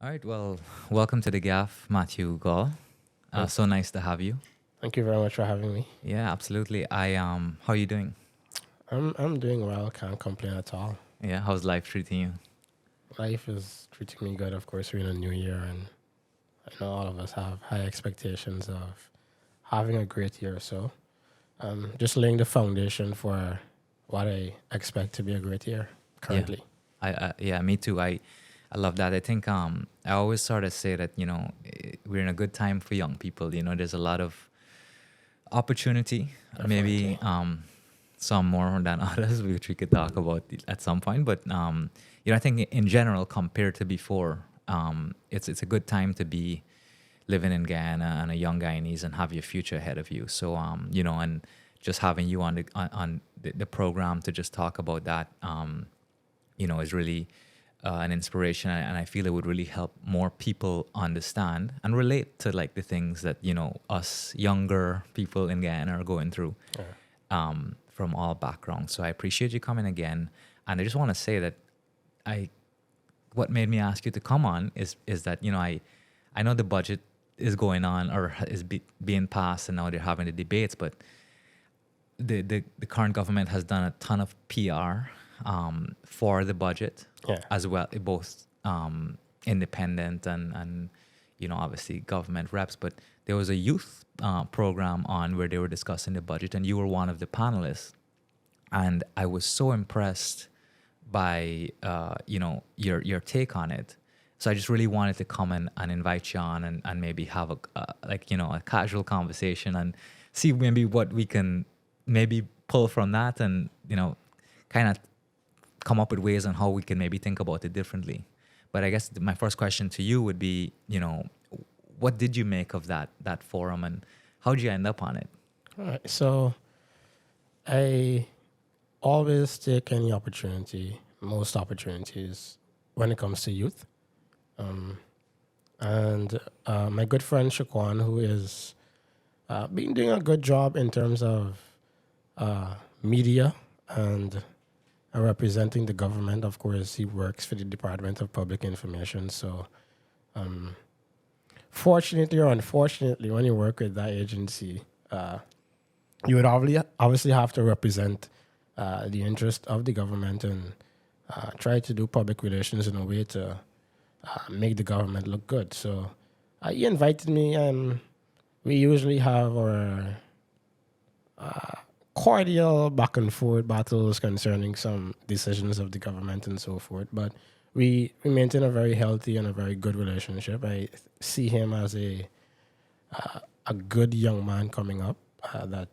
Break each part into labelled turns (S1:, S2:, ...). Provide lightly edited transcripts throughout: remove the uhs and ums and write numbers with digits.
S1: All right. Well, welcome to the Gyaff, Matthew Gaul. So nice to have you.
S2: Thank you very much for having me.
S1: Yeah, absolutely. How are you doing?
S2: I'm doing well. Can't complain at all.
S1: Yeah, how's life treating you?
S2: Life is treating me good. Of course, we're in a new year, and I know all of us have high expectations of having a great year. So, just laying the foundation for what I expect to be a great year
S1: Yeah,
S2: currently.
S1: yeah, me too. I love that. I think I always sort of say that we're in a good time for young people. There's a lot of opportunity, maybe
S2: Definitely.
S1: some more than others, which we could talk about at some point. But I think in general, compared to before, it's a good time to be living in Guyana and a young Guyanese and have your future ahead of you. So and just having you on the program to just talk about that, is really an inspiration, and I feel it would really help more people understand and relate to like the things that us younger people in Guyana are going through,
S2: Yeah.
S1: from all backgrounds. So I appreciate you coming again, and I just want to say that I what made me ask you to come on is that I know the budget is going on or being passed, and now they're having the debates, but the current government has done a ton of PR for the budget
S2: Yeah.
S1: as well, both independent and obviously government reps. But there was a youth program on where they were discussing the budget, and you were one of the panelists, and I was so impressed by your take on it. So I just really wanted to come and invite you on and maybe have a casual conversation and see maybe what we can maybe pull from that, and kind of come up with ways on how we can maybe think about it differently. But I guess my first question to you would be, what did you make of that forum, and how did you end up on it?
S2: All right. So, I always take any opportunity, most opportunities, when it comes to youth. And my good friend Shaquan, who is been doing a good job in terms of media and representing the government. Of course, he works for the Department of Public Information. So, fortunately or unfortunately, when you work with that agency, you would obviously have to represent the interest of the government and try to do public relations in a way to make the government look good. So he invited me, and we usually have our cordial back and forth battles concerning some decisions of the government and so forth. But we maintain a very healthy and a very good relationship. I see him as a good young man coming up that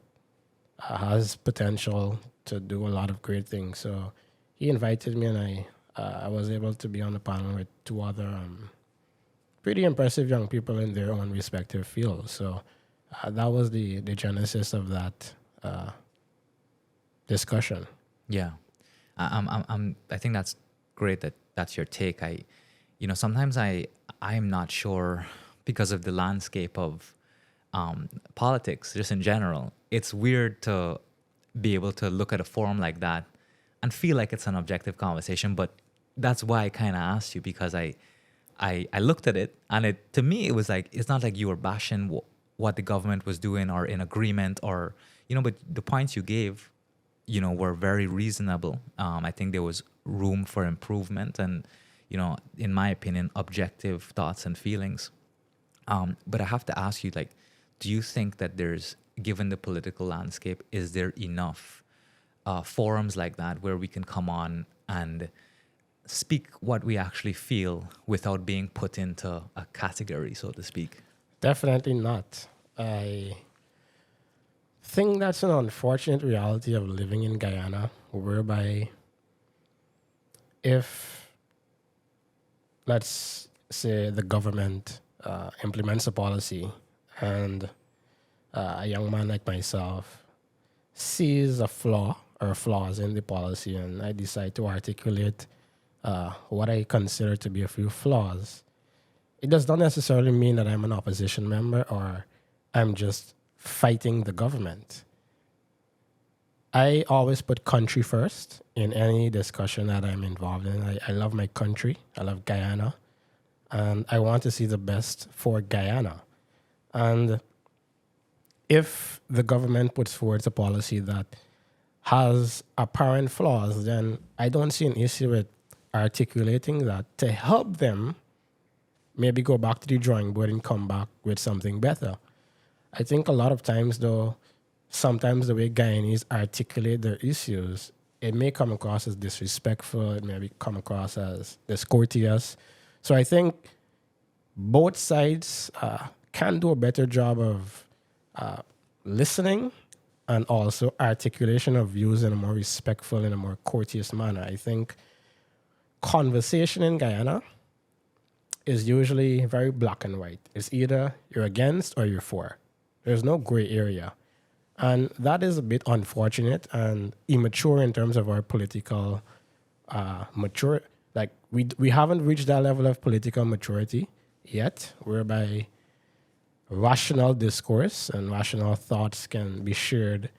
S2: has potential to do a lot of great things. So he invited me, and I was able to be on the panel with two other pretty impressive young people in their own respective fields. So that was the genesis of that discussion.
S1: Yeah, I think that's great that that's your take. Sometimes I'm not sure because of the landscape of politics, just in general. It's weird to be able to look at a forum like that and feel like it's an objective conversation. But that's why I kind of asked you, because I looked at it, and to me it was like, it's not like you were bashing what the government was doing or in agreement, or but the points you gave were very reasonable. I think there was room for improvement, and in my opinion, objective thoughts and feelings. But I have to ask you, like, do you think that given the political landscape, is there enough forums like that where we can come on and speak what we actually feel without being put into a category, so to speak?
S2: Definitely not. I think that's an unfortunate reality of living in Guyana, whereby if, let's say, the government implements a policy, and a young man like myself sees a flaw or flaws in the policy, and I decide to articulate what I consider to be a few flaws, it does not necessarily mean that I'm an opposition member or I'm just fighting the government. I always put country first in any discussion that I'm involved in. I love my country. I love Guyana. and I want to see the best for Guyana. And if the government puts forward a policy that has apparent flaws, then I don't see an issue with articulating that to help them maybe go back to the drawing board and come back with something better. I think a lot of times, though, sometimes the way Guyanese articulate their issues, it may come across as disrespectful, it may come across as discourteous. So I think both sides can do a better job of listening and also articulation of views in a more respectful, in a more courteous manner. I think conversation in Guyana is usually very black and white. It's either you're against or you're for. There's no gray area. And that is a bit unfortunate and immature in terms of our political mature. Like we haven't reached that level of political maturity yet, whereby rational discourse and rational thoughts can be shared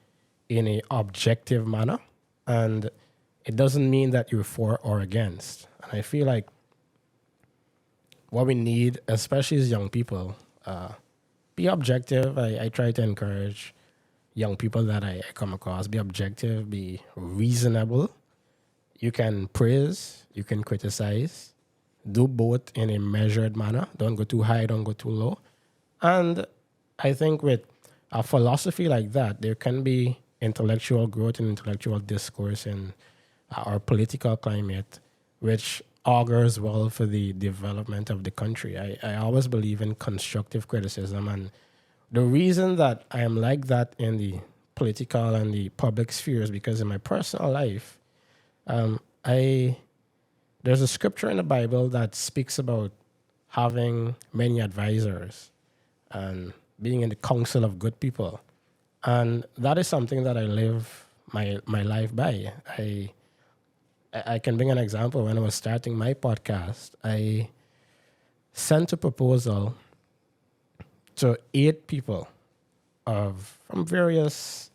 S2: in a objective manner. And it doesn't mean that you're for or against. And I feel like what we need, especially as young people, be objective. I try to encourage young people that I come across, be objective, be reasonable. You can praise, you can criticize, do both in a measured manner. Don't go too high, don't go too low. And I think with a philosophy like that, there can be intellectual growth and intellectual discourse in our political climate, which augurs well for the development of the country. I always believe in constructive criticism. And the reason that I am like that in the political and the public sphere is because in my personal life, there's a scripture in the Bible that speaks about having many advisors and being in the council of good people. And that is something that I live my life by. I can bring an example. When I was starting my podcast, I sent a proposal to 8 people from various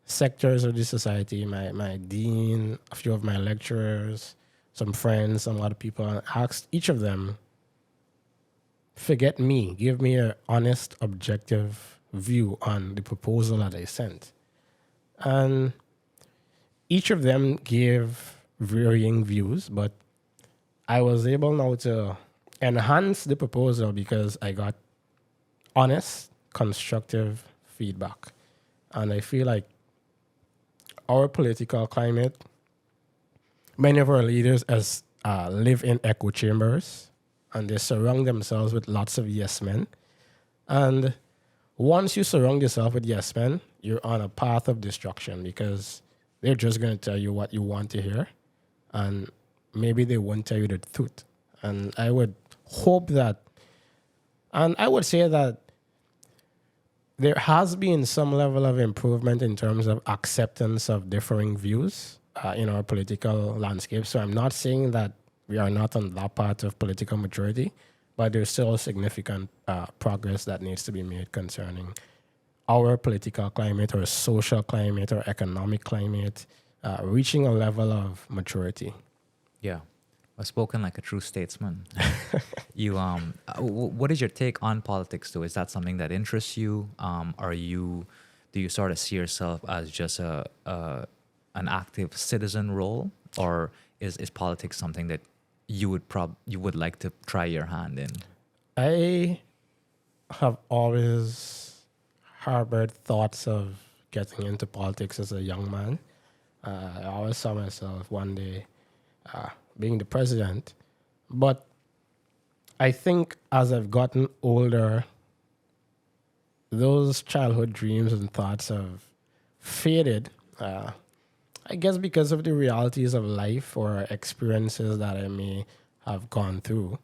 S2: sectors of the society, my dean, a few of my lecturers, some friends, some other people, and asked each of them, forget me, give me an honest, objective view on the proposal that I sent. And each of them gave varying views, but I was able now to enhance the proposal because I got honest, constructive feedback. And I feel like our political climate, many of our leaders live in echo chambers and they surround themselves with lots of yes men. And once you surround yourself with yes men, you're on a path of destruction because they're just going to tell you what you want to hear. And maybe they won't tell you the truth. And I would hope that, and I would say that there has been some level of improvement in terms of acceptance of differing views in our political landscape. So I'm not saying that we are not on that part of political maturity, but there's still significant progress that needs to be made concerning our political climate, or social climate, or economic climate, reaching a level of maturity.
S1: Yeah, I've spoken like a true statesman. What is your take on politics, though? Is that something that interests you? Do you sort of see yourself as just an active citizen role, or is politics something that you would like to try your hand in?
S2: I have always harbored thoughts of getting into politics as a young man. I always saw myself one day being the president. But I think as I've gotten older, those childhood dreams and thoughts have faded. I guess because of the realities of life or experiences that I may have gone through.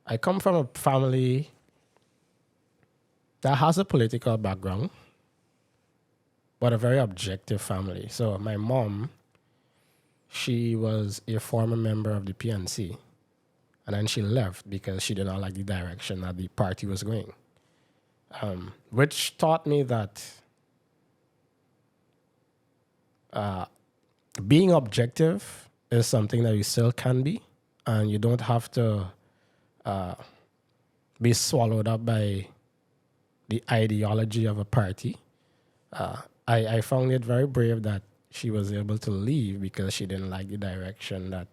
S2: I come from a family that has a political background, but a very objective family. So my mom, she was a former member of the PNC, and then she left because she did not like the direction that the party was going, which taught me that being objective is something that you still can be, and you don't have to be swallowed up by the ideology of a party. I found it very brave that she was able to leave because she didn't like the direction that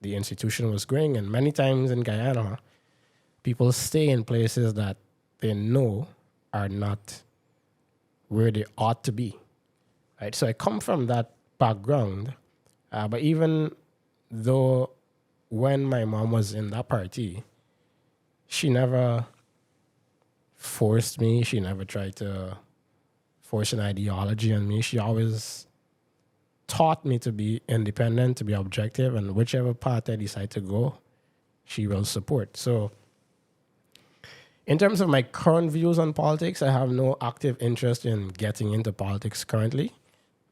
S2: the institution was going. And many times in Guyana, people stay in places that they know are not where they ought to be. Right? So I come from that background. But even though when my mom was in that party, she never forced me. She never tried to force an ideology on me. She always taught me to be independent, to be objective, and whichever path I decide to go, she will support. So in terms of my current views on politics, I have no active interest in getting into politics currently,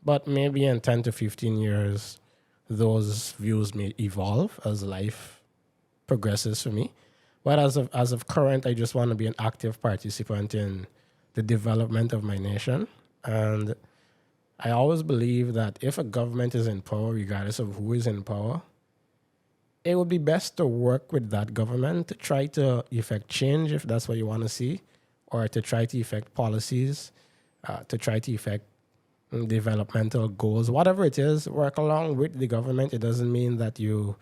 S2: but maybe in 10 to 15 years, those views may evolve as life progresses for me. But as of current, I just want to be an active participant in the development of my nation. And I always believe that if a government is in power, regardless of who is in power, it would be best to work with that government to try to effect change if that's what you want to see, or to try to effect policies, to try to effect developmental goals, whatever it is, work along with the government. It doesn't mean that you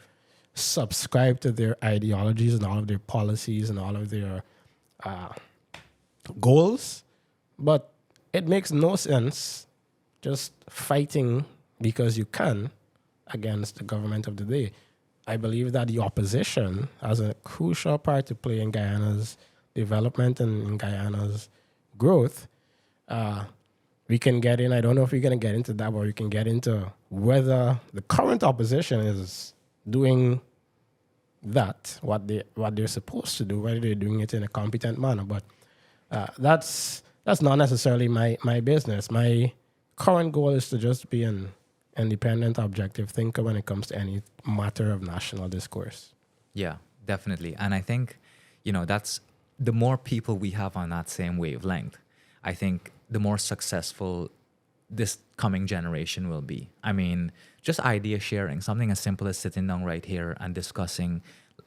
S2: subscribe to their ideologies and all of their policies and all of their goals, but it makes no sense just fighting because you can against the government of the day. I believe that the opposition has a crucial part to play in Guyana's development and in Guyana's growth. We can get in, I don't know if we're going to get into that, but we can get into whether the current opposition is doing that, what they're supposed to do, whether they're doing it in a competent manner. But that's not necessarily my business. My current goal is to just be an independent, objective thinker when it comes to any matter of national discourse.
S1: Yeah, definitely. And I think, that's the more people we have on that same wavelength, I think the more successful this coming generation will be. I mean, just idea sharing, something as simple as sitting down right here and discussing,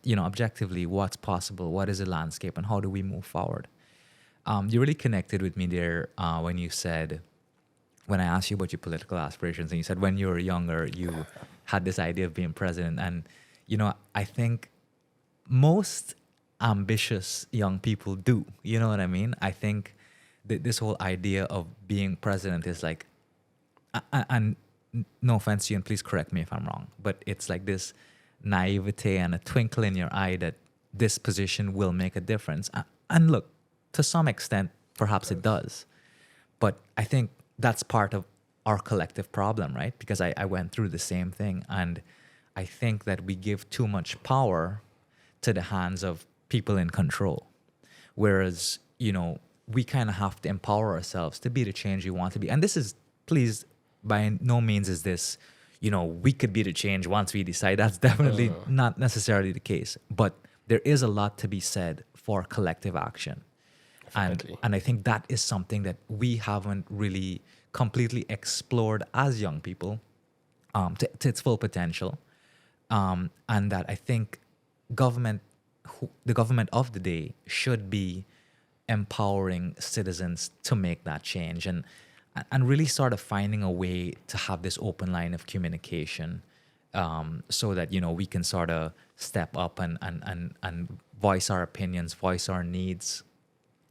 S1: objectively what's possible, what is the landscape, and how do we move forward. You really connected with me there when you said, when I asked you about your political aspirations, and you said when you were younger, you had this idea of being president. And, I think most ambitious young people do. You know what I mean? I think this whole idea of being president is like, and no offense to you, and please correct me if I'm wrong, but it's like this naivete and a twinkle in your eye that this position will make a difference. And look, to some extent, perhaps it does. But I think that's part of our collective problem, right? Because I went through the same thing. And I think that we give too much power to the hands of people in control. Whereas, we kind of have to empower ourselves to be the change we want to be. And this is, please, by no means is this, we could be the change once we decide. That's definitely not necessarily the case. But there is a lot to be said for collective action. And I think that is something that we haven't really completely explored as young people to its full potential. And that I think the government of the day should be empowering citizens to make that change and really sort of finding a way to have this open line of communication so that, we can sort of step up and voice our opinions, voice our needs.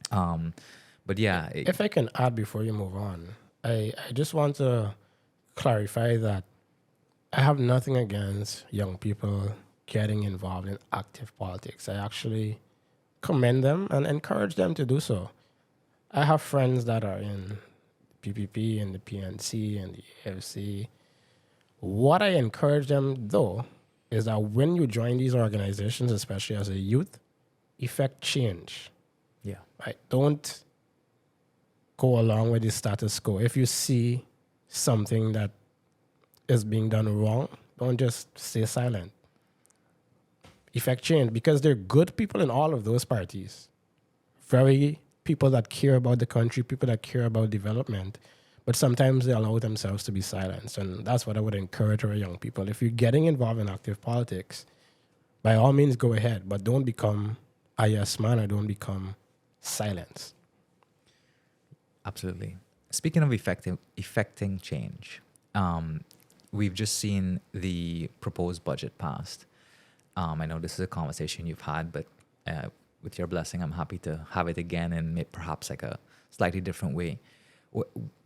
S1: But yeah.
S2: If I can add before you move on, I just want to clarify that I have nothing against young people getting involved in active politics. I actually commend them and encourage them to do so. I have friends that are in PPP and the PNC and the AFC. What I encourage them, though, is that when you join these organizations, especially as a youth, effect change.
S1: Yeah.
S2: Right? Don't go along with the status quo. If you see something that is being done wrong, don't just stay silent. Effect change, because there are good people in all of those parties. Very people that care about the country, people that care about development, but sometimes they allow themselves to be silenced. And that's what I would encourage our young people. If you're getting involved in active politics, by all means go ahead, but don't become a yes man or don't become silence.
S1: Absolutely. Speaking of effecting change, we've just seen the proposed budget passed. I know this is a conversation you've had, but with your blessing, I'm happy to have it again in perhaps like a slightly different way.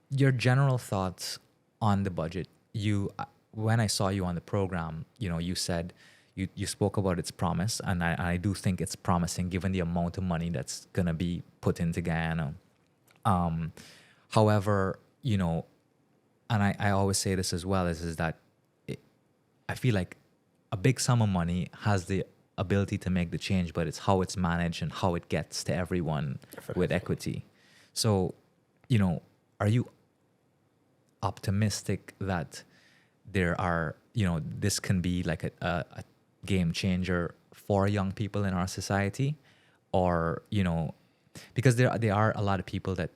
S1: Your general thoughts on the budget. When I saw you on the program, you said you spoke about its promise, and I do think it's promising given the amount of money that's gonna be put into Guyana. However, and I always say this as well, is that I feel like a big sum of money has the ability to make the change, but it's how it's managed and how it gets to everyone with equity. So, are you optimistic that there are, this can be like a game changer for young people in our society? Or, because there are a lot of people that,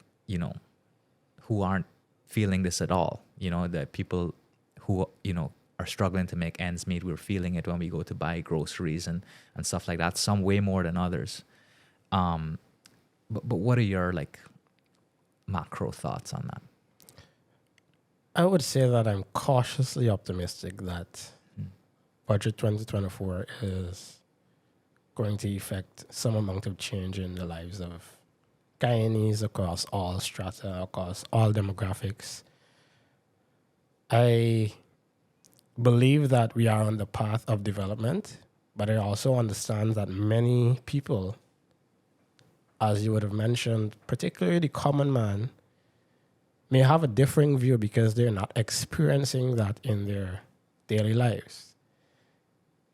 S1: who aren't feeling this at all. The people who, are struggling to make ends meet. We're feeling it when we go to buy groceries and stuff like that. Some way more than others. But what are your macro thoughts on that?
S2: I would say that I'm cautiously optimistic that Budget 2024 is going to effect some amount of change in the lives of Guyanese across all strata, across all demographics. I believe that we are on the path of development, but I also understand that many people, as you would have mentioned, particularly the common man, may have a differing view because they're not experiencing that in their daily lives.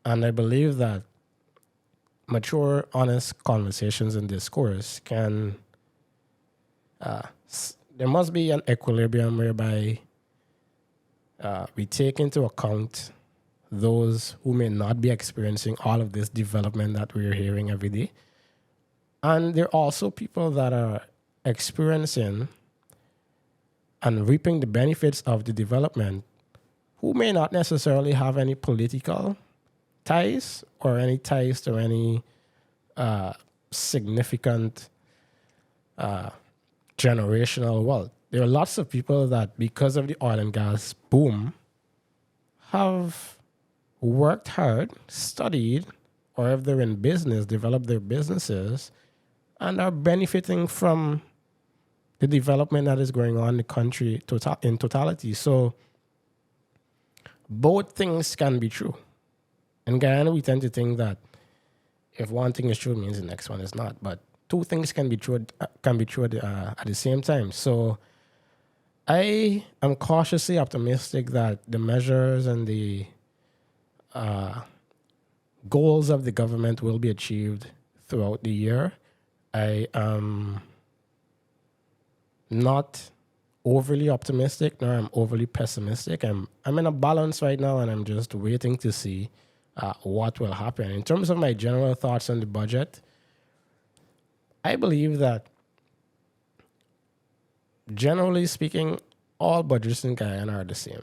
S2: And I believe that mature, honest conversations and discourse can, there must be an equilibrium whereby we take into account those who may not be experiencing all of this development that we're hearing every day. And there are also people that are experiencing and reaping the benefits of the development who may not necessarily have any political ties or any ties to any significant generational wealth. There are lots of people that, because of the oil and gas boom, have worked hard, studied, or if they're in business, developed their businesses, and are benefiting from the development that is going on in the country in totality. So both things can be true. In Guyana, we tend to think that if one thing is true, it means the next one is not. But two things can be true at the same time. So I am cautiously optimistic that the measures and the goals of the government will be achieved throughout the year. I am not overly optimistic, nor I'm overly pessimistic. I'm in a balance right now, and I'm just waiting to see what will happen. In terms of my general thoughts on the budget, I believe that, generally speaking, all budgets in Guyana are the same.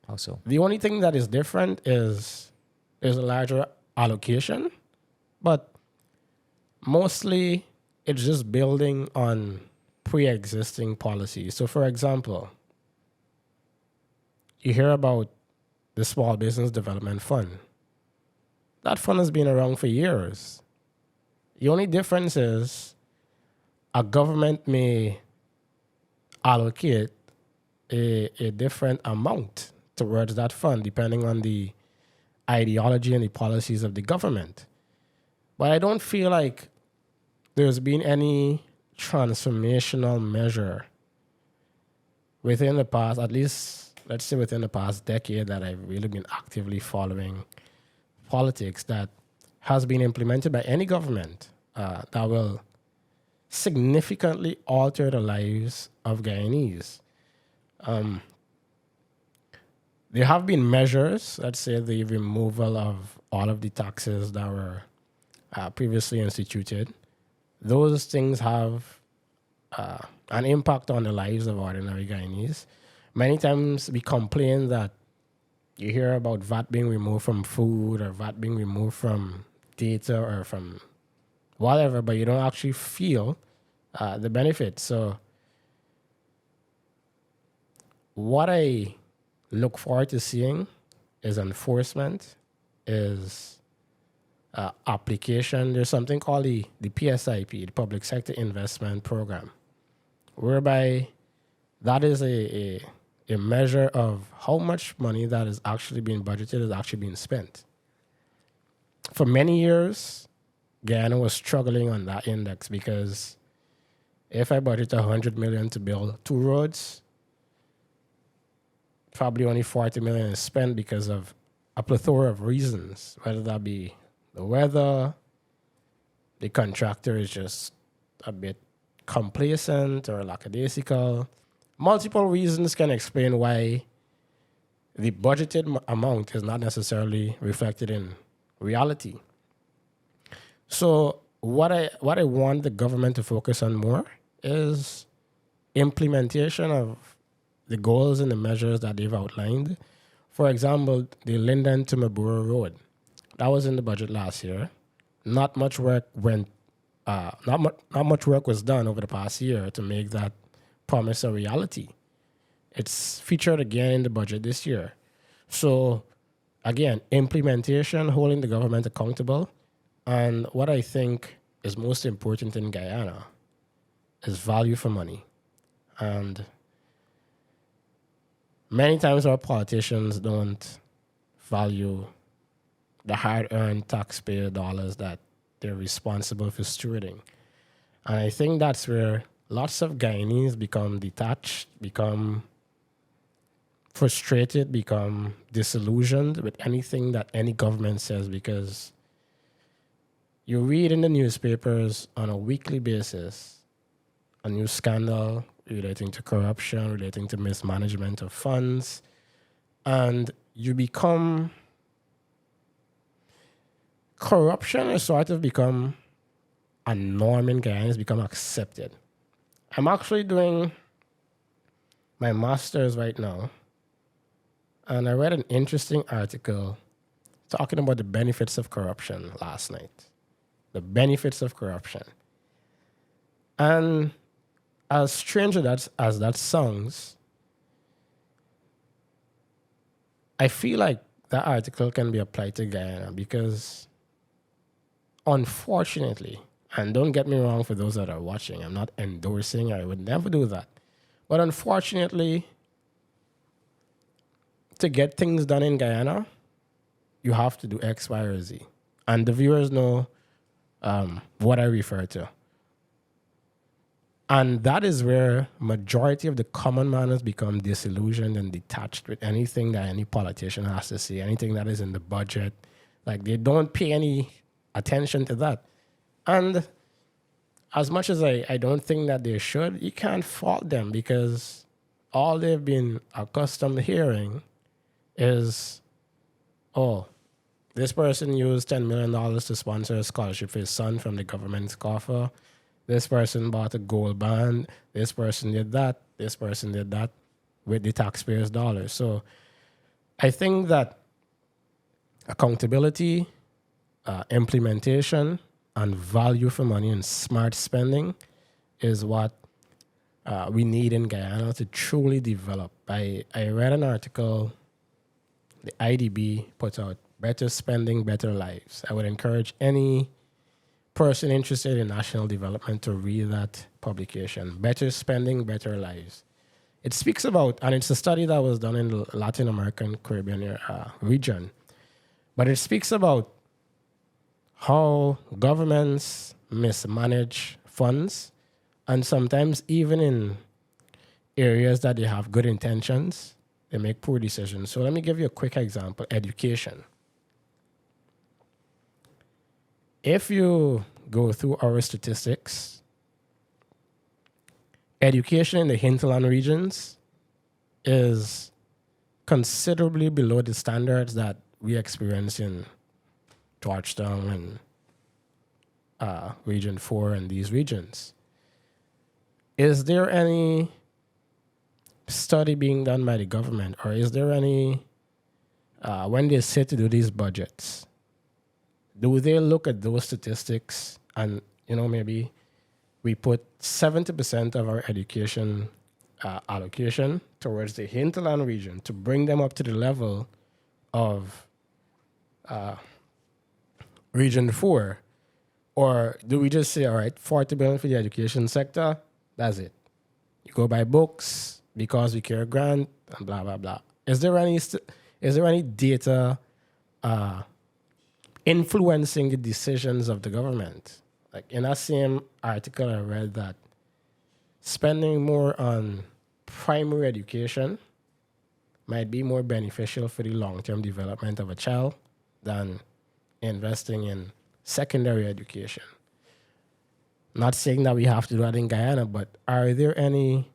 S1: How so?
S2: The only thing that is different is there's a larger allocation, but mostly it's just building on pre-existing policies. So, for example, you hear about the Small Business Development Fund. That fund has been around for years. The only difference is a government may allocate a different amount towards that fund depending on the ideology and the policies of the government. But I don't feel like there's been any transformational measure within the past, at least, let's say within the past decade, that I've really been actively following politics that has been implemented by any government that will significantly alter the lives of Guyanese. There have been measures, let's say the removal of all of the taxes that were previously instituted. Those things have an impact on the lives of ordinary Guyanese. Many times we complain that You hear about VAT being removed from food or VAT being removed from data or from whatever, but you don't actually feel the benefits. So, what I look forward to seeing is enforcement, is application. There's something called the PSIP, the Public Sector Investment Program, whereby that is a measure of how much money that is actually being budgeted is actually being spent. For many years, Guyana was struggling on that index because if I budget 100 million to build 2 roads, probably only 40 million is spent because of a plethora of reasons, whether that be the weather, the contractor is just a bit complacent or lackadaisical. Multiple reasons can explain why the budgeted amount is not necessarily reflected in reality. So what I want the government to focus on more is implementation of the goals and the measures that they've outlined. For example, the Linden to Mabura Road, that was in the budget last year. Not much work was done over the past year to make that promise a reality. It's featured again in the budget this year. So again, implementation, holding the government accountable, and what I think is most important in Guyana is value for money. And many times our politicians don't value the hard-earned taxpayer dollars that they're responsible for stewarding. And I think that's where lots of Guyanese become detached, become frustrated, become disillusioned with anything that any government says, because you read in the newspapers on a weekly basis a new scandal relating to corruption, relating to mismanagement of funds, and you become... Corruption has sort of become a norm in Guyana, it's become accepted. I'm actually doing my master's right now, and I read an interesting article talking about the benefits of corruption last night. The benefits of corruption. And as strange as that sounds, I feel like that article can be applied to Guyana because, unfortunately, and don't get me wrong for those that are watching, I'm not endorsing, I would never do that. But unfortunately, to get things done in Guyana, you have to do X, Y, or Z. And the viewers know what I refer to. And that is where majority of the common man has become disillusioned and detached with anything that any politician has to say, anything that is in the budget. Like, they don't pay any attention to that. And as much as I don't think that they should, you can't fault them because all they've been accustomed to hearing is, oh, this person used $10 million to sponsor a scholarship for his son from the government's coffer. This person bought a gold band. This person did that. This person did that with the taxpayers' dollars. So I think that accountability, implementation, and value for money and smart spending is what we need in Guyana to truly develop. I read an article the IDB put out, Better Spending, Better Lives. I would encourage any person interested in national development to read that publication, Better Spending, Better Lives. It speaks about, and it's a study that was done in the Latin American Caribbean region, but it speaks about how governments mismanage funds, and sometimes even in areas that they have good intentions, they make poor decisions. So let me give you a quick example, education. If you go through our statistics, education in the hinterland regions is considerably below the standards that we experience in Georgetown and Region 4 and these regions. Is there any study being done by the government, or is there any when they sit to do these budgets, do they look at those statistics and, maybe we put 70% of our education allocation towards the hinterland region to bring them up to the level of Region 4? Or do we just say, all right, 40 billion for the education sector, that's it? You go buy books because we care a grant and blah, blah, blah. Is there any data influencing the decisions of the government? Like in that same article, I read that spending more on primary education might be more beneficial for the long-term development of a child than investing in secondary education. Not saying that we have to do that in Guyana, but are there any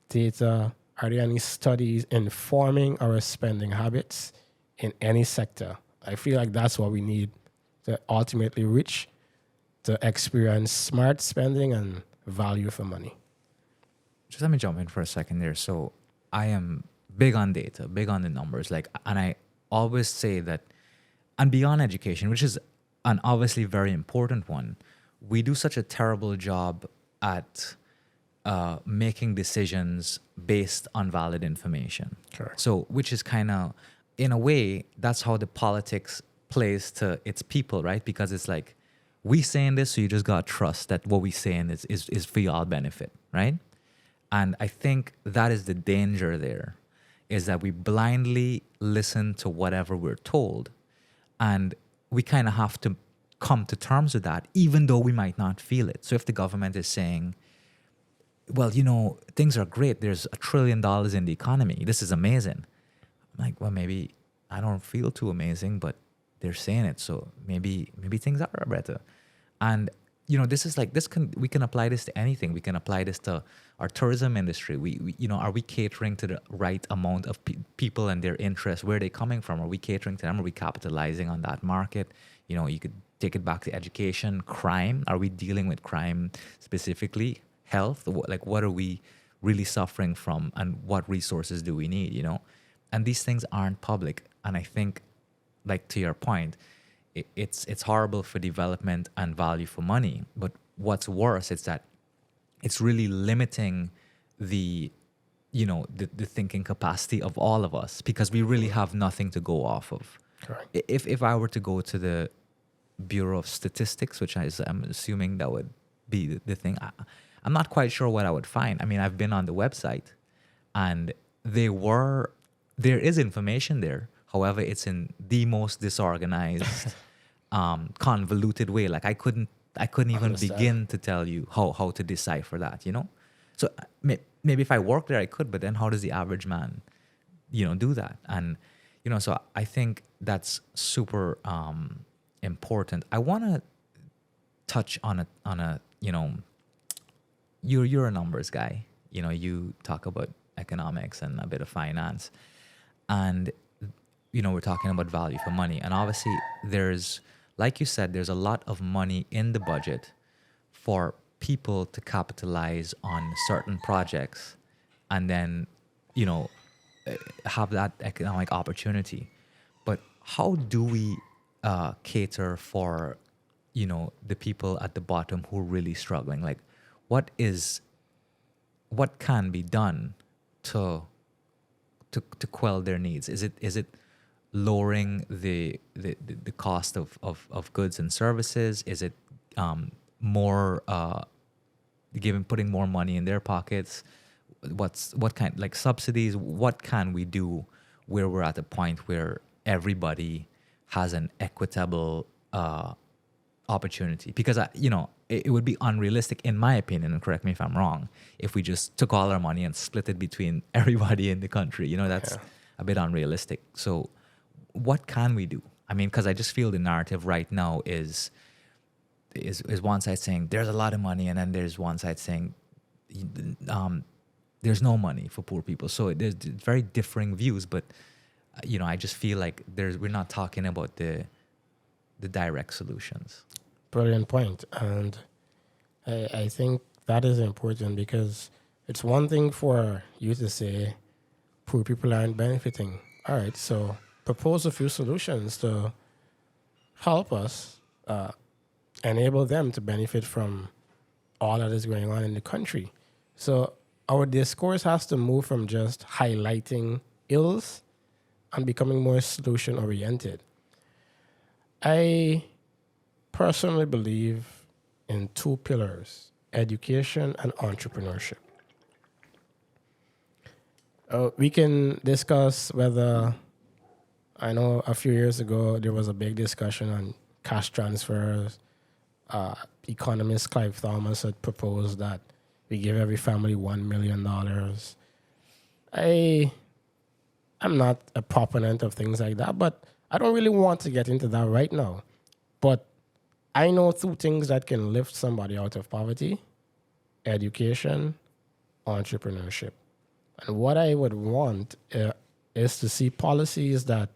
S2: data, are there any studies informing our spending habits in any sector? I feel like that's what we need to ultimately reach, to experience smart spending and value for money.
S1: Just let me jump in for a second there. So I am big on data, big on the numbers. And I always say that, and beyond education, which is an obviously very important one, we do such a terrible job at making decisions based on valid information.
S2: Correct.
S1: So, which is kind of, in a way, that's how the politics plays to its people, right? Because it's like, we saying this, so you just got to trust that what we saying is for y'all benefit, right? And I think that is the danger there, is that we blindly listen to whatever we're told. And we kind of have to come to terms with that, even though we might not feel it. So if the government is saying, well, things are great, there's $1 trillion in the economy, this is amazing. I'm like, well, maybe I don't feel too amazing, but they're saying it, so maybe things are better. And this is like, we can apply this to anything. We can apply this to our tourism industry. We are we catering to the right amount of people and their interests? Where are they coming from? Are we catering to them? Are we capitalizing on that market? You could take it back to education, crime. Are we dealing with crime specifically? Health? Like, what are we really suffering from, and what resources do we need? And these things aren't public. And I think, like, to your point, it's horrible for development and value for money. But what's worse is that it's really limiting the thinking capacity of all of us, because we really have nothing to go off of.
S2: Correct.
S1: If I were to go to the Bureau of Statistics, which I'm assuming that would be the thing, I'm not quite sure what I would find. I mean, I've been on the website, and there is information there. However, it's in the most disorganized, convoluted way. Like I couldn't even begin to tell you how to decipher that. So maybe if I worked there, I could. But then, how does the average man, do that? And so I think that's super important. I want to touch on a you're a numbers guy. You talk about economics and a bit of finance, and we're talking about value for money. And obviously there's, like you said, there's a lot of money in the budget for people to capitalize on certain projects and then, have that economic opportunity. But how do we cater for, the people at the bottom who are really struggling? Like, what can be done to quell their needs? Is it lowering the cost of goods and services? Is it more putting more money in their pockets? What kind, like subsidies? What can we do where we're at a point where everybody has an equitable opportunity? Because it would be unrealistic, in my opinion, and correct me if I'm wrong, if we just took all our money and split it between everybody in the country. That's a bit unrealistic. So what can we do? I mean, because I just feel the narrative right now is one side saying there's a lot of money, and then there's one side saying there's no money for poor people. So there's very differing views, but I just feel like we're not talking about the direct solutions.
S2: Brilliant point. And I think that is important, because it's one thing for you to say poor people aren't benefiting. All right, so propose a few solutions to help us enable them to benefit from all that is going on in the country. So our discourse has to move from just highlighting ills and becoming more solution oriented. I personally believe in two pillars: education and entrepreneurship. We can discuss whether, I know a few years ago there was a big discussion on cash transfers. Economist Clive Thomas had proposed that we give every family $1 million. I'm not a proponent of things like that, but I don't really want to get into that right now. But I know two things that can lift somebody out of poverty: education, entrepreneurship. And what I would want is to see policies that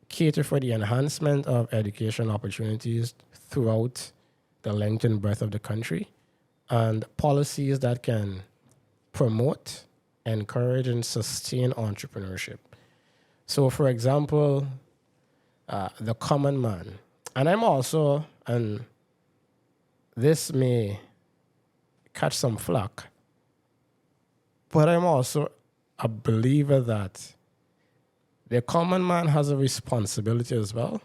S2: cater for the enhancement of education opportunities throughout the length and breadth of the country, and policies that can promote, encourage, and sustain entrepreneurship. So, for example, the common man. And I'm also, and this may catch some flack, but I'm also a believer that the common man has a responsibility as well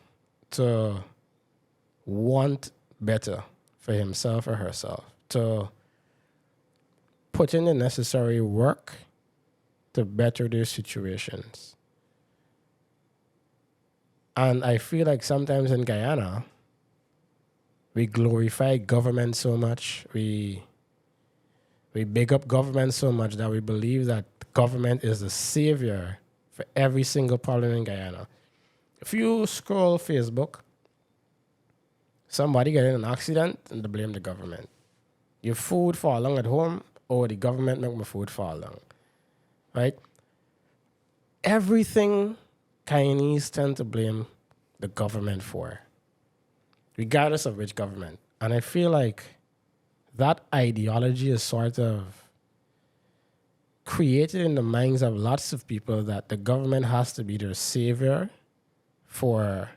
S2: to want better for himself or herself, to put in the necessary work to better their situations. And I feel like sometimes in Guyana, we glorify government so much, we big up government so much that we believe that government is the savior for every single problem in Guyana. If you scroll Facebook, somebody get in an accident and they blame the government. Your food fall along at home, oh, the government make my food fall along. Right? Everything Guyanese tend to blame the government for, regardless of which government. And I feel like that ideology is sort of created in the minds of lots of people that the government has to be their savior for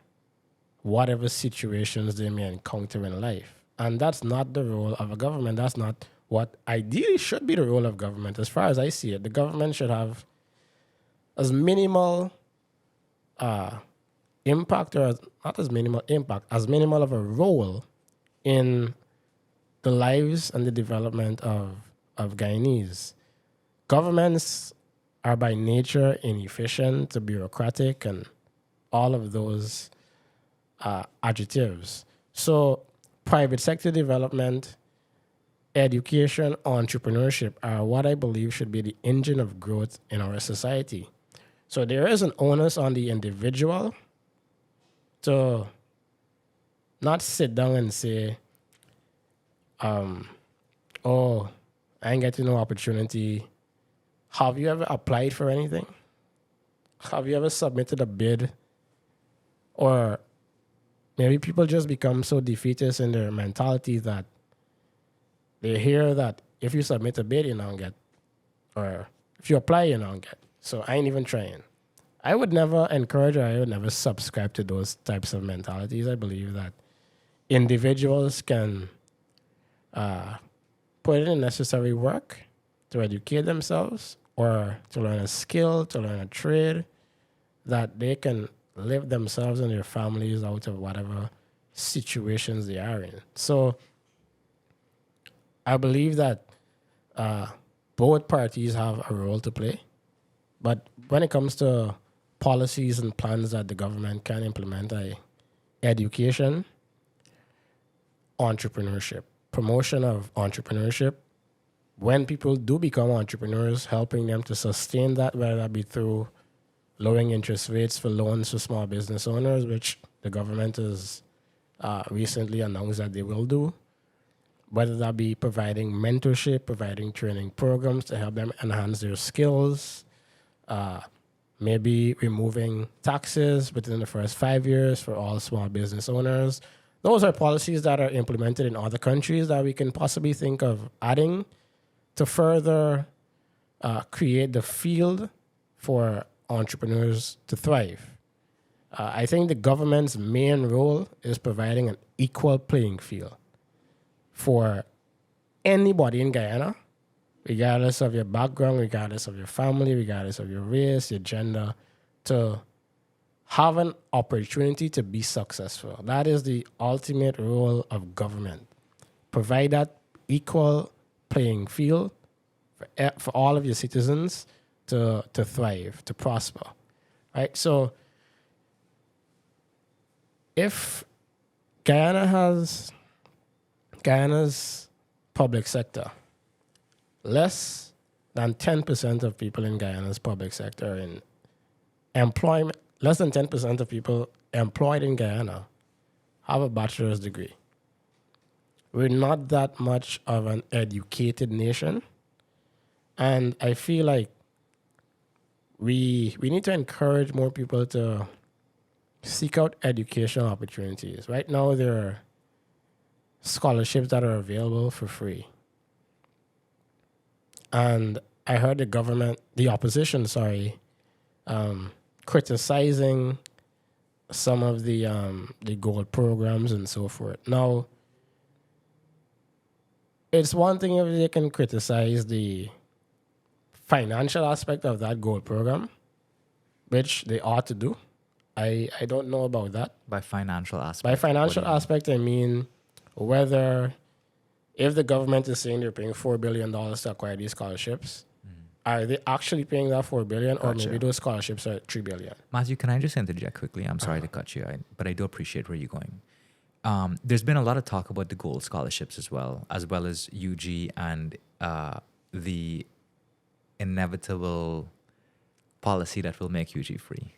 S2: whatever situations they may encounter in life. And that's not the role of a government. That's not what ideally should be the role of government. As far as I see it, the government should have as minimal impact, or not as minimal impact, as minimal of a role in the lives and the development of Guyanese. Governments are by nature inefficient, bureaucratic, and all of those adjectives. So private sector development, education, entrepreneurship are what I believe should be the engine of growth in our society. So there is an onus on the individual to not sit down and say, oh, I ain't getting no opportunity. Have you ever applied for anything? Have you ever submitted a bid? Or maybe people just become so defeatist in their mentality that they hear that if you submit a bid, you don't get. Or if you apply, you don't get. So I ain't even trying. I would never encourage, or I would never subscribe to those types of mentalities. I believe that individuals can put in the necessary work to educate themselves or to learn a skill, to learn a trade, that they can live themselves and their families out of whatever situations they are in. So I believe that both parties have a role to play. But when it comes to policies and plans that the government can implement, education, entrepreneurship, promotion of entrepreneurship. When people do become entrepreneurs, helping them to sustain that, whether that be through lowering interest rates for loans for small business owners, which the government has recently announced that they will do, whether that be providing mentorship, providing training programs to help them enhance their skills, maybe removing taxes within the first 5 years for all small business owners. Those are policies that are implemented in other countries that we can possibly think of adding to further create the field for entrepreneurs to thrive. I think the government's main role is providing an equal playing field for anybody in Guyana, regardless of your background, regardless of your family, regardless of your race, your gender, to have an opportunity to be successful. That is the ultimate role of government. Provide that equal playing field for all of your citizens to thrive, to prosper, right? So if Guyana's public sector, less than 10% of people in Guyana's public sector are in employment, less than 10% of people employed in Guyana have a bachelor's degree. We're not that much of an educated nation. And I feel like we need to encourage more people to seek out educational opportunities. Right now, there are scholarships that are available for free. And I heard the opposition, criticizing some of the Gaul programs and so forth. Now, it's one thing if they can criticize the financial aspect of that Gaul program, which they ought to do. I don't know about that.
S1: By financial aspect.
S2: By financial aspect, I mean whether if the government is saying they're paying $4 billion to acquire these scholarships, are they actually paying that $4 billion, or maybe those scholarships are $3 billion?
S1: Matthew, can I just interject quickly? I'm sorry to cut you, but I do appreciate where you're going. There's been a lot of talk about the Gaul scholarships as well as UG and the inevitable policy that will make UG free.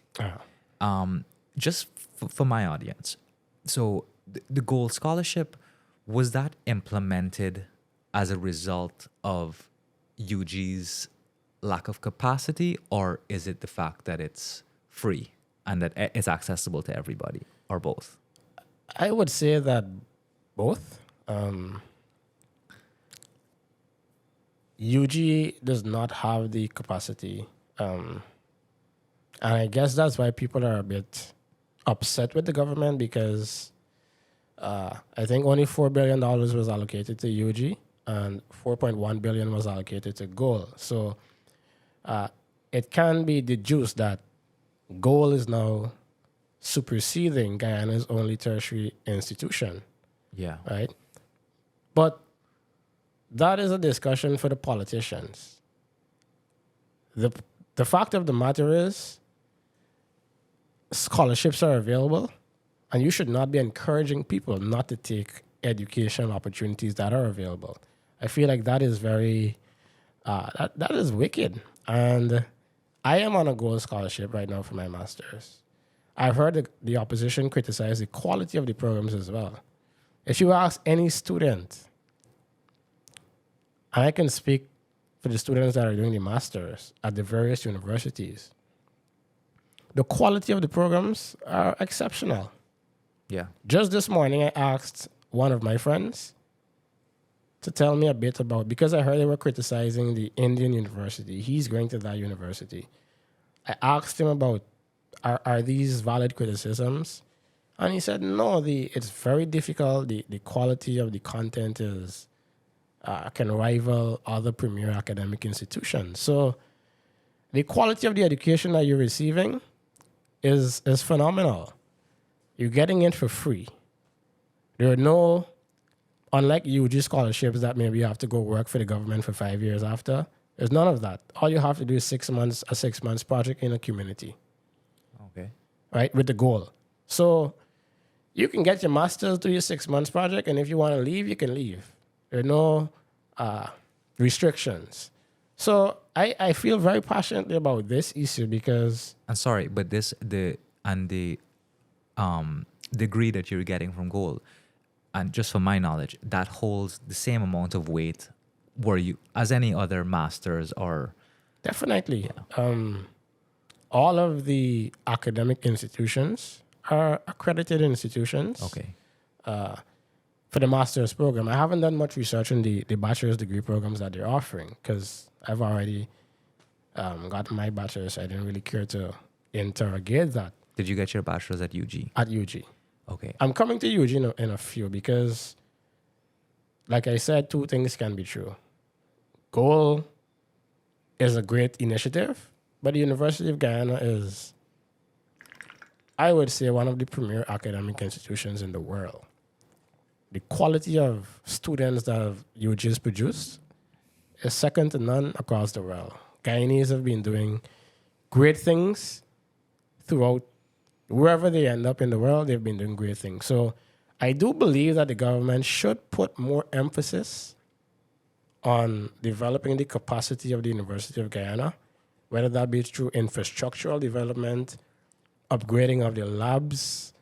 S1: Just for my audience, so the Gaul scholarship, was that implemented as a result of UG's lack of capacity, or is it the fact that it's free and that it's accessible to everybody, or both?
S2: I would say that both. UG does not have the capacity. And I guess that's why people are a bit upset with the government, because I think only $4 billion was allocated to UG and $4.1 billion was allocated to Gaul. So it can be deduced that Gaul is now superseding Guyana's only tertiary institution.
S1: Yeah.
S2: Right? But that is a discussion for the politicians. The fact of the matter is, scholarships are available, and you should not be encouraging people not to take educational opportunities that are available. I feel like that is very, that is wicked. And I am on a Gaul scholarship right now for my master's. I've heard the opposition criticize the quality of the programs as well. If you ask any student, and I can speak for the students that are doing the masters at the various universities, the quality of the programs are exceptional.
S1: Yeah.
S2: Just this morning, I asked one of my friends to tell me a bit about, because I heard they were criticizing the Indian university. He's going to that university. I asked him about, are these valid criticisms? And he said, no, it's very difficult. The quality of the content is can rival other premier academic institutions. So the quality of the education that you're receiving is phenomenal. You're getting it for free. There are no, unlike UG scholarships that maybe you have to go work for the government for 5 years after, there's none of that. All you have to do is 6 months, a 6 months project in a community.
S1: Okay.
S2: Right, with the goal. So you can get your master's, do your 6 months project, and if you want to leave, you can leave. There are no restrictions. So I feel very passionately about this issue because...
S1: I'm sorry, but the degree that you're getting from Gaul, and just from my knowledge, that holds the same amount of weight were you as any other masters or...
S2: Definitely. Yeah. All of the academic institutions are accredited institutions.
S1: Okay.
S2: For the master's program. I haven't done much research on the bachelor's degree programs that they're offering because I've already got my bachelor's. I didn't really care to interrogate that
S1: Did you get your bachelor's at UG?
S2: at UG.
S1: Okay.
S2: I'm coming to UG in a few because, like I said, two things can be true. Gaul is a great initiative, but the University of Guyana is, I would say, one of the premier academic institutions in the world. The quality of students that UG has produced is second to none across the world. Guyanese have been doing great things throughout wherever they end up in the world. They've been doing great things. So I do believe that the government should put more emphasis on developing the capacity of the University of Guyana, whether that be through infrastructural development, upgrading of the labs,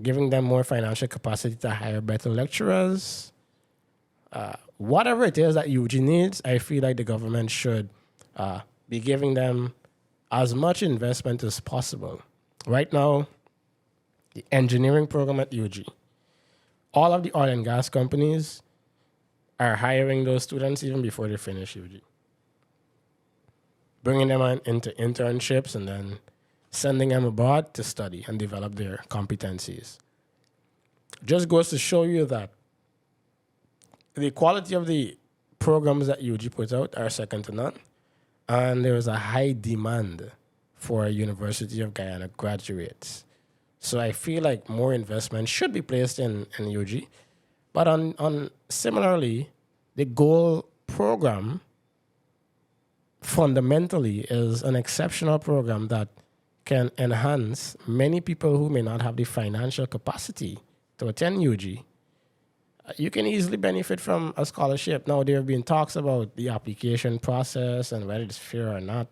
S2: giving them more financial capacity to hire better lecturers. Whatever it is that UG needs, I feel like the government should be giving them as much investment as possible. Right now, the engineering program at UG, all of the oil and gas companies are hiring those students even before they finish UG, bringing them into internships and then sending them abroad to study and develop their competencies. Just goes to show you that the quality of the programs that UG puts out are second to none, and there is a high demand for University of Guyana graduates. So I feel like more investment should be placed in UG. But on similarly, the Gaul program fundamentally is an exceptional program that can enhance many people who may not have the financial capacity to attend UG. You can easily benefit from a scholarship. Now, there have been talks about the application process and whether it's fair or not.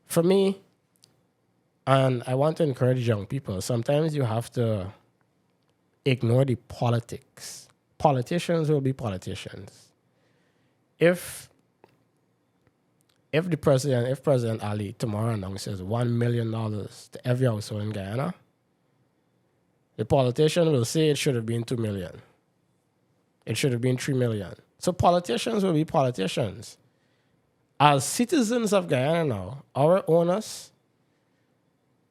S2: For me, and I want to encourage young people, sometimes you have to ignore the politics. Politicians will be politicians. If President Ali tomorrow announces $1 million to every household in Guyana, the politician will say it should have been $2 million. It should have been $3 million. So politicians will be politicians. As citizens of Guyana now, our onus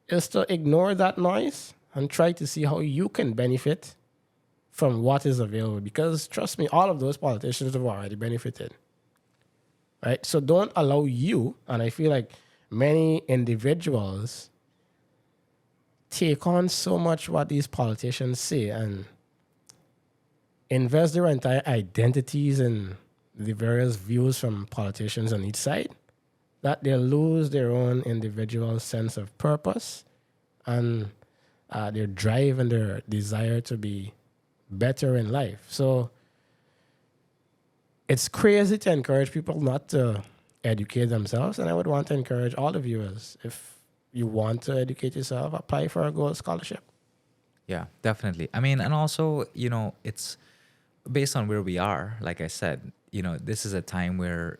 S2: is to ignore that noise and try to see how you can benefit from what is available. Because trust me, all of those politicians have already benefited. Right? So don't allow you, and I feel like many individuals take on so much what these politicians say and invest their entire identities in the various views from politicians on each side, that they lose their own individual sense of purpose and their drive and their desire to be better in life. So it's crazy to encourage people not to educate themselves, and I would want to encourage all the viewers, if you want to educate yourself, apply for a Gaul scholarship.
S1: Yeah, definitely. I mean, and also, it's based on where we are. Like I said, this is a time where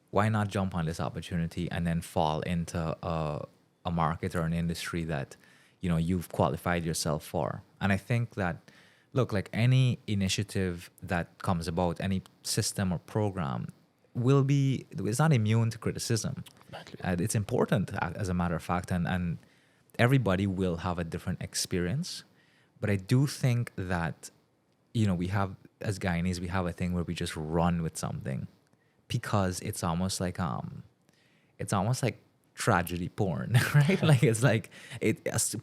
S1: why not jump on this opportunity and then fall into a market or an industry that, you've qualified yourself for. And I think that, look, like any initiative that comes about, any system or program is not immune to criticism.
S2: Exactly.
S1: It's important, as a matter of fact, and everybody will have a different experience. But I do think that, we have, as Guyanese, we have a thing where we just run with something because it's almost like tragedy porn, right?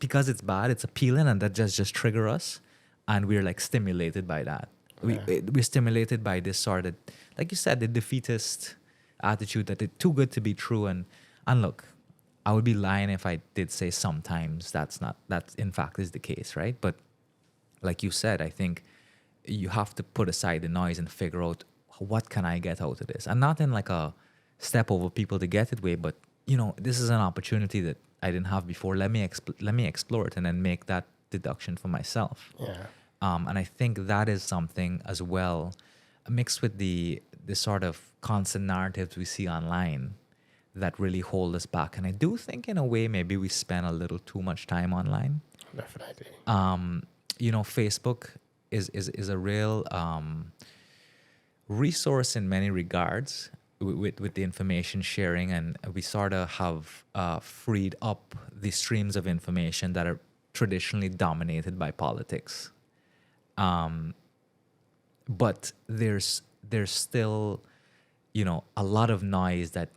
S1: Because it's bad, it's appealing, and that just trigger us, and we're like stimulated by that. We're stimulated by this sort of, like you said, the defeatist attitude that it's too good to be true. And look, I would be lying if I did say sometimes that in fact is the case, right? But like you said, I think you have to put aside the noise and figure out what can I get out of this, and not in like a step over people to get it way, but this is an opportunity that I didn't have before. Let me explore it and then make that deduction for myself.
S2: Yeah.
S1: And I think that is something as well, mixed with the sort of constant narratives we see online that really hold us back. And I do think in a way maybe we spend a little too much time online.
S2: Definitely.
S1: Facebook is a real resource in many regards, with the information sharing, and we sort of have freed up the streams of information that are traditionally dominated by politics. But there's still, a lot of noise that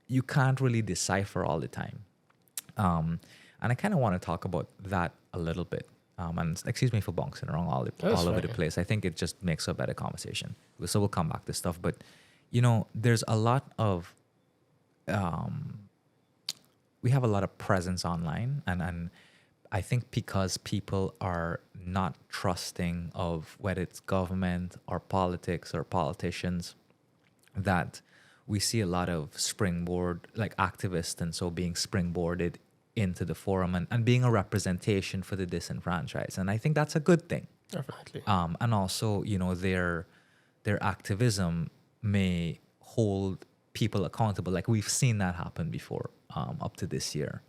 S1: you can't really decipher all the time. And I kind of want to talk about that a little bit. And excuse me for bouncing around all over the place. I think it just makes a better conversation. So we'll come back to stuff. But, there's a lot of, we have a lot of presence online. And I think because people are not trusting of whether it's government or politics or politicians, that we see a lot of springboard, like activists and so being springboarded into the forum and being a representation for the disenfranchised. And I think that's a good thing.
S2: Definitely.
S1: And also, their activism may hold people accountable. Like we've seen that happen before up to this year.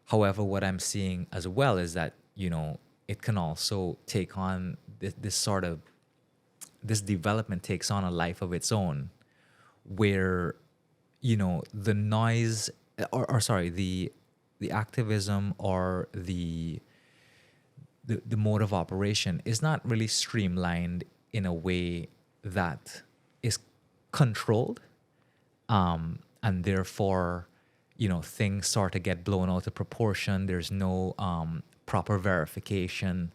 S1: However, what I'm seeing as well is that, it can also take on this development takes on a life of its own where, the noise or sorry, the activism or the mode of operation is not really streamlined in a way that is controlled, and therefore, things sort of get blown out of proportion. There's no proper verification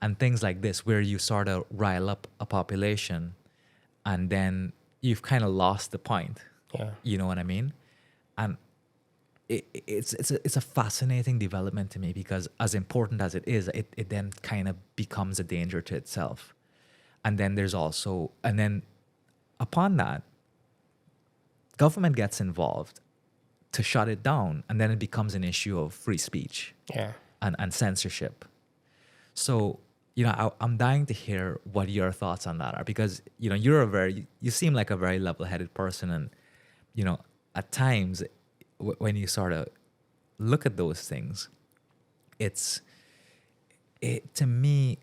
S1: and things like this, where you sort of rile up a population and then you've kind of lost the point.
S2: Yeah.
S1: You know what I mean? And it's a fascinating development to me, because as important as it is, it then kind of becomes a danger to itself. And then upon that, government gets involved to shut it down, and then it becomes an issue of free speech and censorship. So, I'm dying to hear what your thoughts on that are, because, you seem like a very level-headed person, and, at times when you sort of look at those things, to me,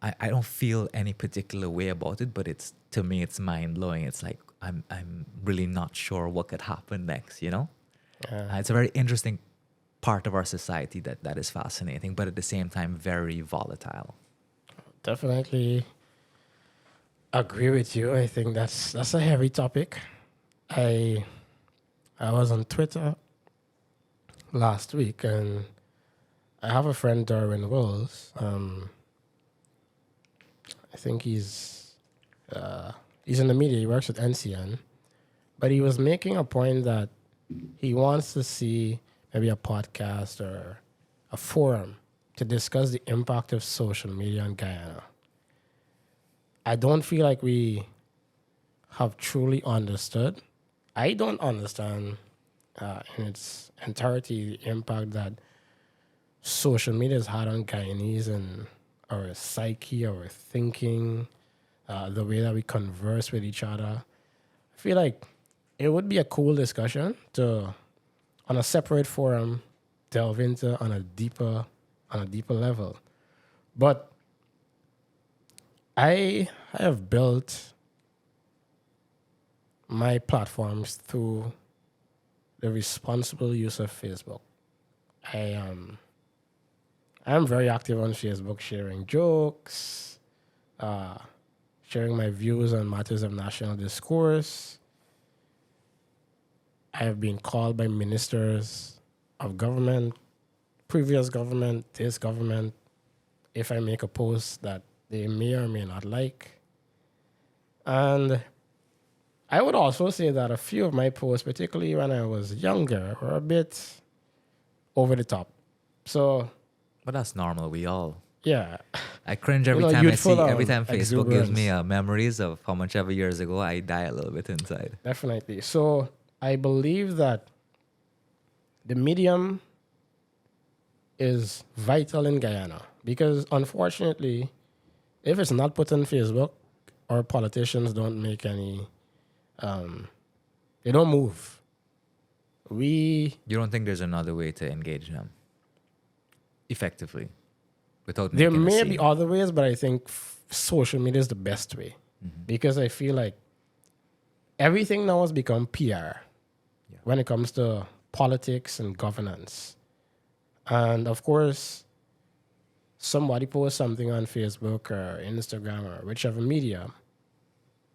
S1: I don't feel any particular way about it, but to me, it's mind-blowing. It's like, I'm really not sure what could happen next, It's a very interesting part of our society that is fascinating, but at the same time, very volatile.
S2: Definitely agree with you. I think that's a heavy topic. I was on Twitter last week, and I have a friend, Darwin Wills. I think he's in the media. He works at NCN, but he was making a point that he wants to see maybe a podcast or a forum to discuss the impact of social media in Guyana. I don't feel like we have truly understood. I don't understand in its entirety the impact that social media has had on Guyanese and our psyche, our thinking, the way that we converse with each other. I feel like it would be a cool discussion to, on a separate forum, delve into on a deeper level. But I have built my platforms through the responsible use of Facebook. I am very active on Facebook, sharing jokes, sharing my views on matters of national discourse. I have been called by ministers of government, previous government, this government, if I make a post that they may or may not like. And I would also say that a few of my posts, particularly when I was younger, were a bit over the top. So,
S1: but that's normal. We all.
S2: Yeah.
S1: I cringe every time Facebook gives me
S2: memories
S1: of how much ever years ago. I die a little bit inside.
S2: Definitely. So I believe that the medium is vital in Guyana, because unfortunately, if it's not put on Facebook, our politicians don't make any, they don't move. You
S1: don't think there's another way to engage them effectively without
S2: there
S1: making
S2: may
S1: a
S2: be
S1: scene?
S2: other ways, but I think social media is the best way, because I feel like everything now has become PR when it comes to politics and governance. And of course, somebody posts something on Facebook or Instagram or whichever media,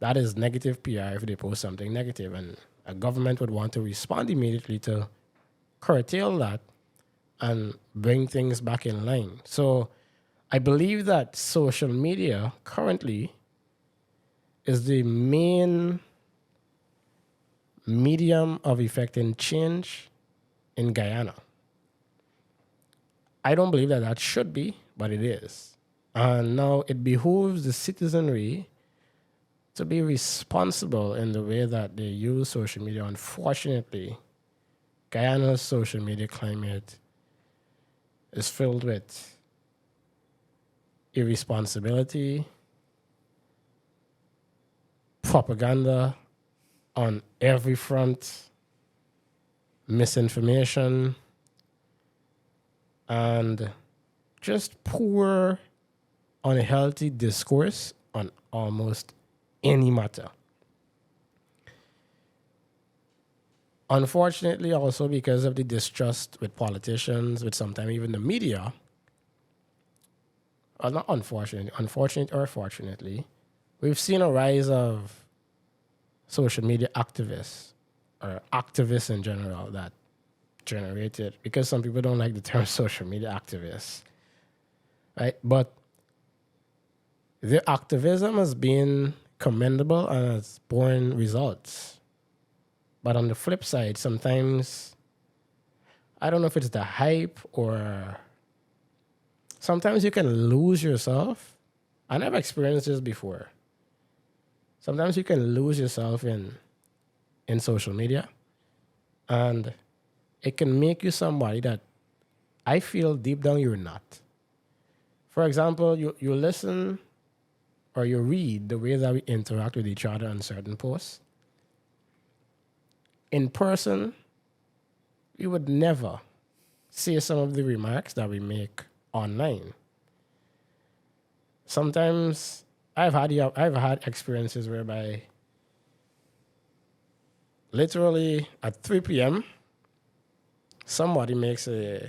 S2: that is negative PR if they post something negative. And a government would want to respond immediately to curtail that and bring things back in line. So I believe that social media currently is the main medium of effecting change in Guyana. I don't believe that that should be, but it is. And now it behooves the citizenry to be responsible in the way that they use social media. Unfortunately, Guyana's social media climate is filled with irresponsibility, propaganda on every front, misinformation, and just poor, unhealthy discourse on almost any matter. Unfortunately, also because of the distrust with politicians, with sometimes even the media, or not unfortunate or fortunately, we've seen a rise of social media activists or activists in general that generated, because some people don't like the term social media activists, right? But their activism has been commendable and has borne results. But on the flip side, sometimes, I don't know if it's the hype or sometimes you can lose yourself. I never experienced this before. Sometimes you can lose yourself in social media, and it can make you somebody that I feel deep down you're not. For example, you listen or you read the way that we interact with each other on certain posts. In person, we would never say some of the remarks that we make online. Sometimes I've had experiences whereby literally at 3 p.m. somebody makes a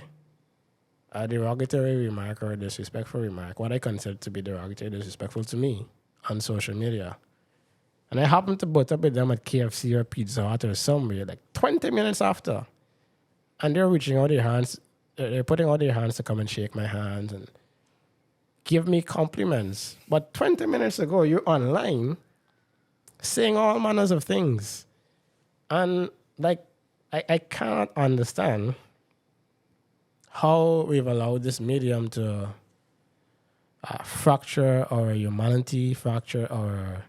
S2: derogatory remark or a disrespectful remark, what I consider to be derogatory, disrespectful to me on social media. And I happen to butt up with them at KFC or Pizza Hut or somewhere, like 20 minutes after. And they're reaching out their hands, they're putting out their hands to come and shake my hands and give me compliments. But 20 minutes ago, you're online saying all manners of things. And like, I cannot understand how we've allowed this medium to fracture our humanity, fracture our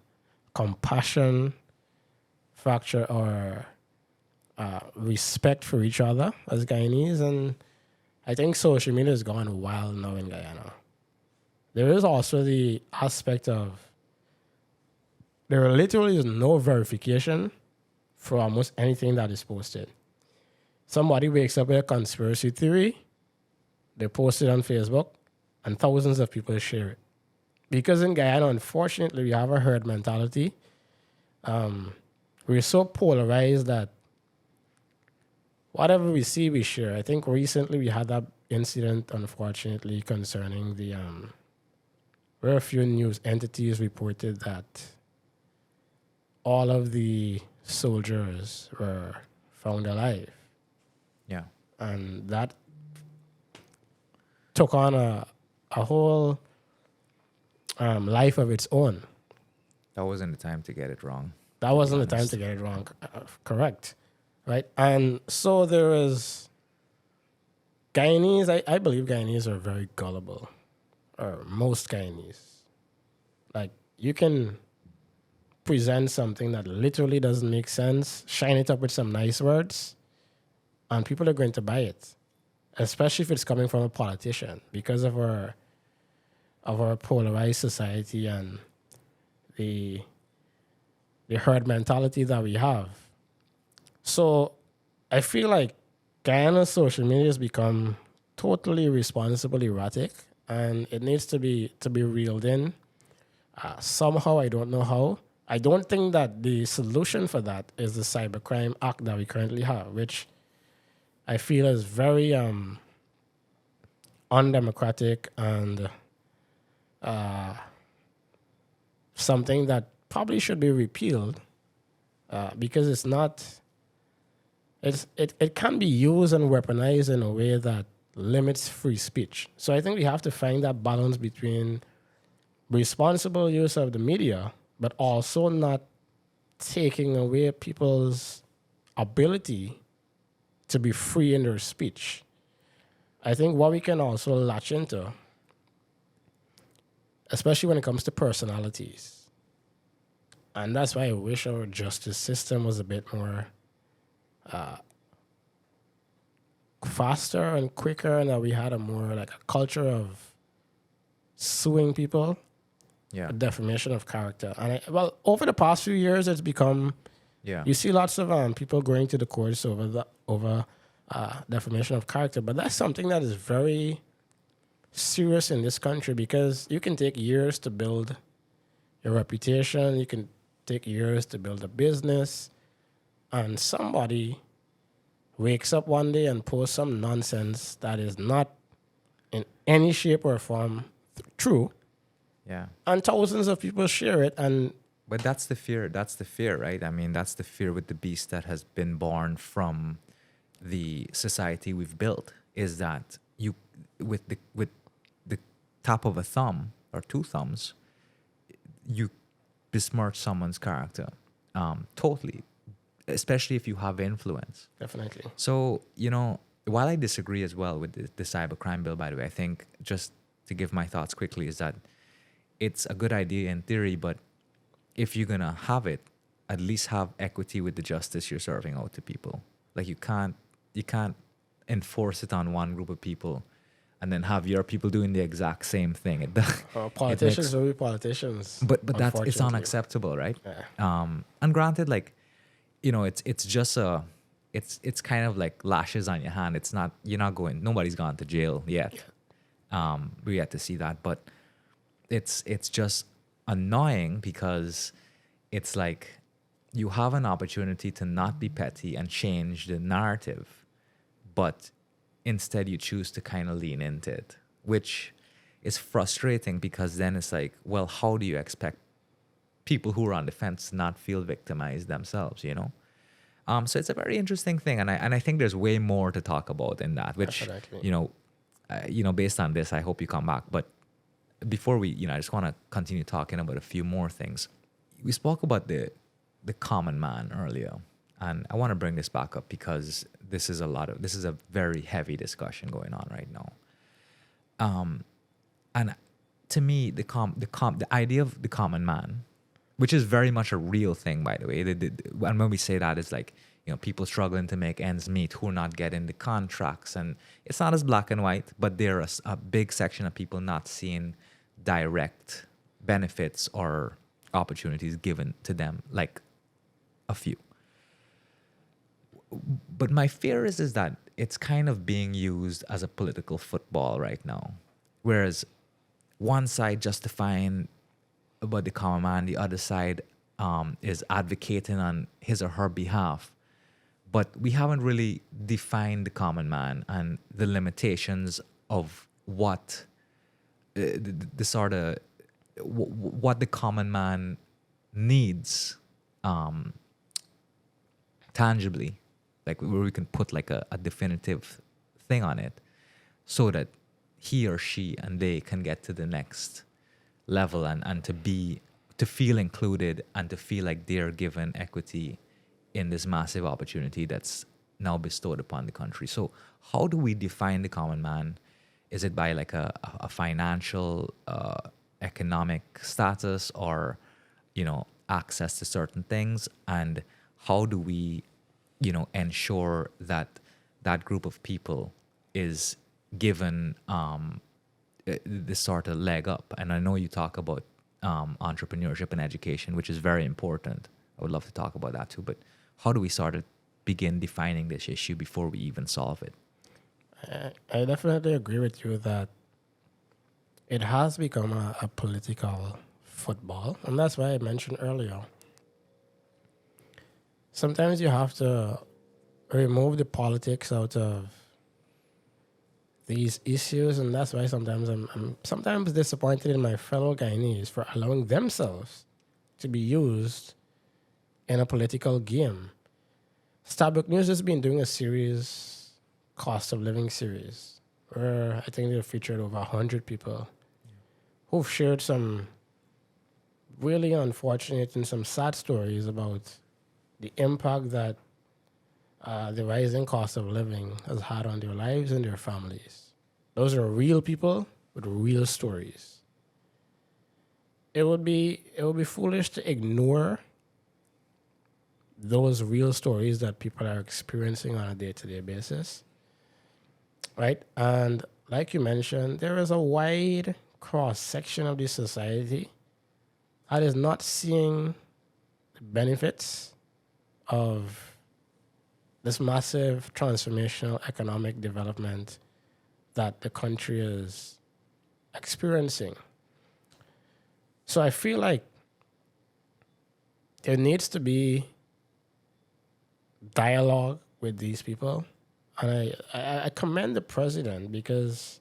S2: compassion, fracture our respect for each other as Guyanese. And I think social media has gone wild now in Guyana. There is also the aspect of there literally is no verification for almost anything that is posted. Somebody wakes up with a conspiracy theory, they post it on Facebook, and thousands of people share it. Because in Guyana, unfortunately, we have a herd mentality. We're so polarized that whatever we see, we share. I think recently we had that incident, unfortunately, concerning the where a few news entities reported that all of the soldiers were found alive.
S1: Yeah.
S2: And that took on a whole life of its own.
S1: That wasn't the time to get it wrong.
S2: That wasn't the time to get it wrong. Correct. Right? And so there is Guyanese. I believe Guyanese are very gullible. Or most Guyanese. Like, you can present something that literally doesn't make sense, shine it up with some nice words, and people are going to buy it. Especially if it's coming from a politician, because of our polarized society and the herd mentality that we have. So I feel like Guyana's social media has become totally irresponsible, erratic, and it needs to be reeled in. Somehow, I don't know how, I don't think that the solution for that is the Cybercrime Act that we currently have, which I feel is very undemocratic and something that probably should be repealed because it's not. It can be used and weaponized in a way that limits free speech. So I think we have to find that balance between responsible use of the media, but also not taking away people's ability to be free in their speech. I think what we can also latch into, especially when it comes to personalities, and that's why I wish our justice system was a bit more faster and quicker, and that we had a more like a culture of suing people,
S1: Yeah.
S2: defamation of character. And over the past few years, it's become
S1: Yeah.
S2: you see lots of people going to the courts over defamation of character, but that's something that is very serious in this country because you can take years to build your reputation, you can take years to build a business, and somebody wakes up one day and posts some nonsense that is not in any shape or form true,
S1: Yeah.
S2: and thousands of people share it, and
S1: But that's the fear. That's the fear, right? I mean, that's the fear with the beast that has been born from the society we've built. Is that you, with the tap of a thumb or two thumbs, you besmirch someone's character, totally, especially if you have influence.
S2: definitely.
S1: So, while I disagree as well with the cybercrime bill, by the way, I think just to give my thoughts quickly is that it's a good idea in theory, but if you're going to have it, at least have equity with the justice you're serving out to people. Like you can't enforce it on one group of people and then have your people doing the exact same thing.
S2: Politicians will be politicians.
S1: But it's
S2: unfortunately.
S1: unacceptable, right?
S2: Yeah.
S1: And granted, like, it's just it's kind of like lashes on your hand. It's not, nobody's gone to jail yet. We yet to see that, but it's just annoying because it's like you have an opportunity to not be petty and change the narrative, but instead you choose to kind of lean into it, which is frustrating because then it's like, well, how do you expect people who are on the fence to not feel victimized themselves, So it's a very interesting thing, and I think there's way more to talk about in that, which,
S2: Definitely.
S1: based on this, I hope you come back. But before we, I just want to continue talking about a few more things. We spoke about the common man earlier, and I want to bring this back up because this is a very heavy discussion going on right now. And to me, the idea of the common man, which is very much a real thing, by the way. And when we say that, it's like, people struggling to make ends meet who are not getting the contracts. And it's not as black and white, but there are a big section of people not seeing direct benefits or opportunities given to them, like a few. But my fear is that it's kind of being used as a political football right now. Whereas one side justifying about the common man, the other side is advocating on his or her behalf. But we haven't really defined the common man and the limitations of what the sort of what the common man needs tangibly, like where we can put like a definitive thing on it, so that he or she and they can get to the next level and to feel included and to feel like they're given equity in this massive opportunity that's now bestowed upon the country. So how do we define the common man? Is it by like a financial, economic status, or, access to certain things? And how do we, ensure that that group of people is given this sort of leg up? And I know you talk about entrepreneurship and education, which is very important. I would love to talk about that too. But how do we sort of begin defining this issue before we even solve it?
S2: I definitely agree with you that it has become a political football. And that's why I mentioned earlier sometimes you have to remove the politics out of these issues, and that's why sometimes I'm sometimes disappointed in my fellow Guyanese for allowing themselves to be used in a political game. Starbucks News has been doing a series, cost of living series, where I think they featured over 100 people who've shared some really unfortunate and some sad stories about the impact that the rising cost of living has had on their lives and their families. Those are real people with real stories. It would be foolish to ignore those real stories that people are experiencing on a day-to-day basis, right? And like you mentioned, there is a wide cross section of the society that is not seeing the benefits of this massive transformational economic development that the country is experiencing. So I feel like there needs to be dialogue with these people. And I commend the president because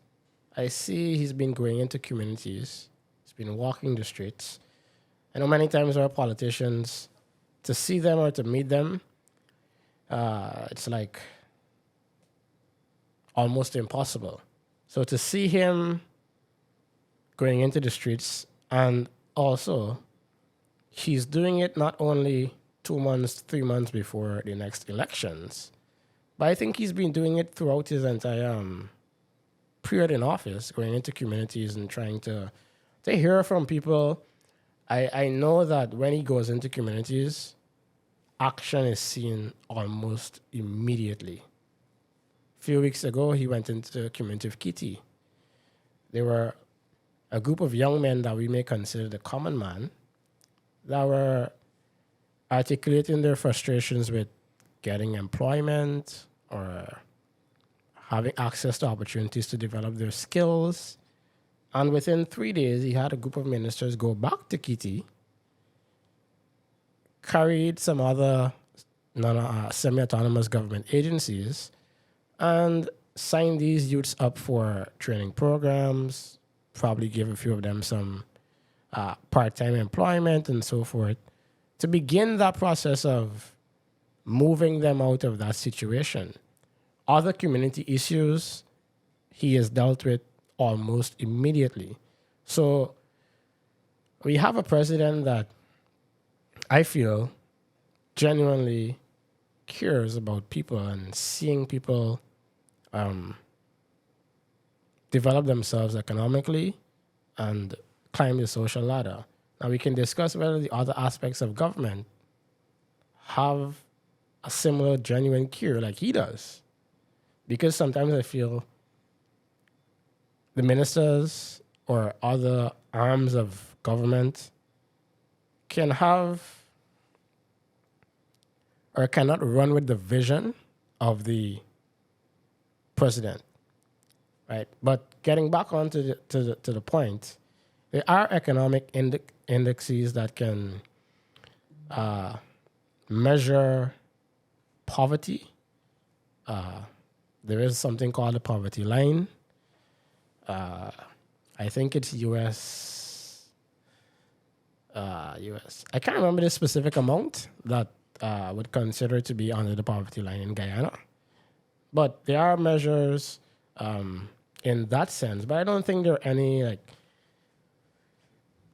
S2: I see he's been going into communities, he's been walking the streets. I know many times our politicians, to see them or to meet them, it's like almost impossible. So to see him going into the streets, and also he's doing it not only 2 months, 3 months before the next elections, but I think he's been doing it throughout his entire period in office, going into communities and trying to hear from people. I know that when he goes into communities, action is seen almost immediately. A few weeks ago, he went into the community of Kitty. There were a group of young men that we may consider the common man that were articulating their frustrations with getting employment or having access to opportunities to develop their skills. And within 3 days, he had a group of ministers go back to Kitty, carried some other semi-autonomous government agencies, and signed these youths up for training programs, probably give a few of them some part-time employment and so forth, to begin that process of moving them out of that situation. Other community issues he has dealt with almost immediately. So we have a president that I feel genuinely cares about people and seeing people develop themselves economically and climb the social ladder. Now we can discuss whether the other aspects of government have a similar genuine care like he does. Because sometimes I feel the ministers or other arms of government can have or cannot run with the vision of the president, right? But getting back on to the point, there are economic indexes that can measure poverty. There is something called the poverty line. I think it's US. I can't remember the specific amount that would consider to be under the poverty line in Guyana. But there are measures in that sense. But I don't think there are any, like,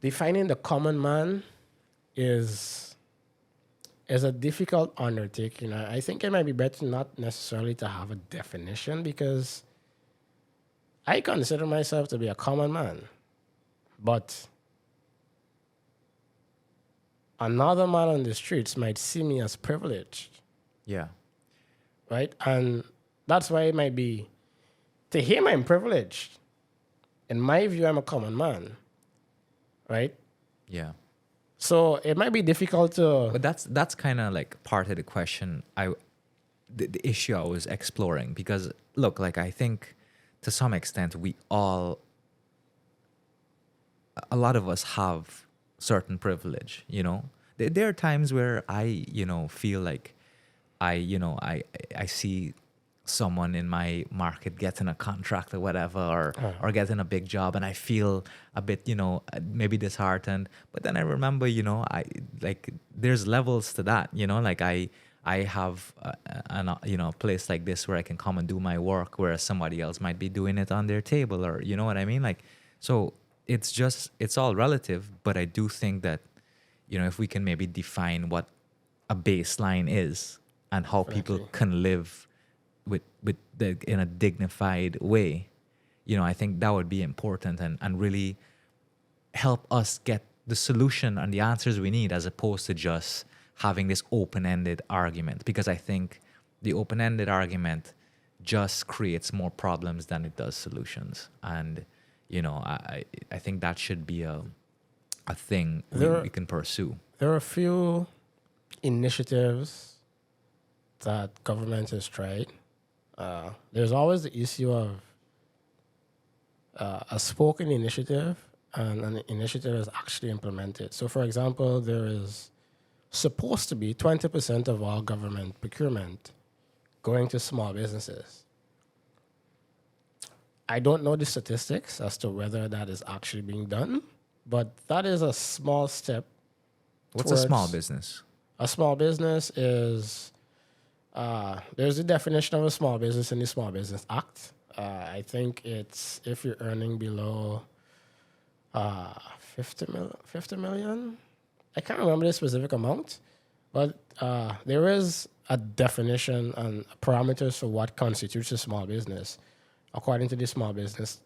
S2: defining the common man is a difficult undertaking. I think it might be better not necessarily to have a definition, because I consider myself to be a common man, but another man on the streets might see me as privileged.
S1: Yeah.
S2: Right? And that's why it might be, to him, I'm privileged. In my view, I'm a common man. Right?
S1: Yeah.
S2: So it might be difficult to...
S1: But that's kind of like part of the question, the issue I was exploring. Because, look, like, I think to some extent a lot of us have certain privilege, you know? There are times where I, feel like I see someone in my market getting a contract or whatever, or getting a big job, and I feel a bit, maybe disheartened. But then I remember, I like there's levels to that, like I have a place like this where I can come and do my work, whereas somebody else might be doing it on their table, or you know what I mean, like. So it's all relative, but I do think that if we can maybe define what a baseline is and how people
S2: Definitely.
S1: can live in a dignified way, I think that would be important, and really help us get the solution and the answers we need, as opposed to just having this open-ended argument, because I think the open-ended argument just creates more problems than it does solutions. And I think that should be a thing we can pursue.
S2: There are a few initiatives that government has tried. There's always the issue of a spoken initiative and an initiative is actually implemented. So, for example, there is supposed to be 20% of all government procurement going to small businesses. I don't know the statistics as to whether that is actually being done, but that is a small step.
S1: What's a small business?
S2: A small business is, there's a definition of a small business in the Small Business Act. I think it's if you're earning below 50 million. I can't remember the specific amount, but there is a definition and parameters for what constitutes a small business, according to the Small Business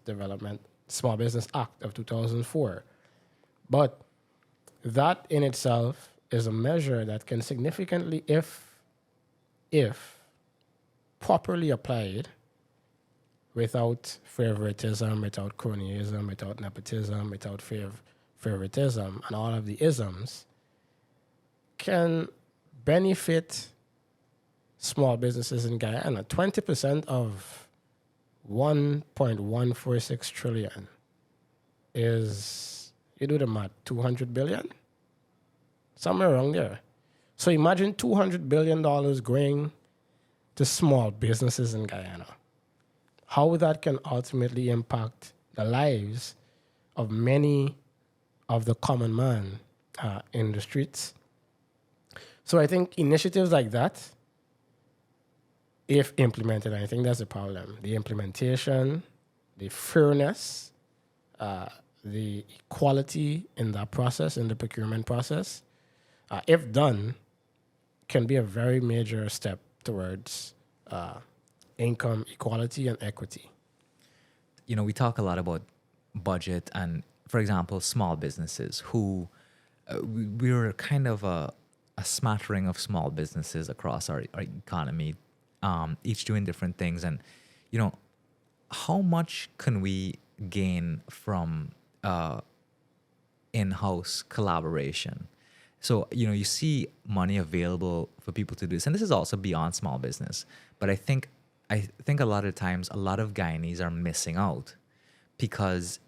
S2: Act of 2004. But that in itself is a measure that can significantly, if properly applied, without favoritism, without cronyism, without nepotism, without favoritism, and all of the isms, can benefit small businesses in Guyana. 20% of 1.146 trillion is, you do the math, 200 billion? Somewhere around there. So imagine $200 billion going to small businesses in Guyana. How that can ultimately impact the lives of many of the common man in the streets. So I think initiatives like that, if implemented, I think that's the problem. The implementation, the fairness, the equality in that process, in the procurement process, if done, can be a very major step towards income equality and equity.
S1: We talk a lot about budget and, for example, small businesses who we're kind of a smattering of small businesses across our economy, each doing different things. And, how much can we gain from in-house collaboration? So, you see money available for people to do this. And this is also beyond small business. But I think a lot of times, a lot of Guyanese are missing out because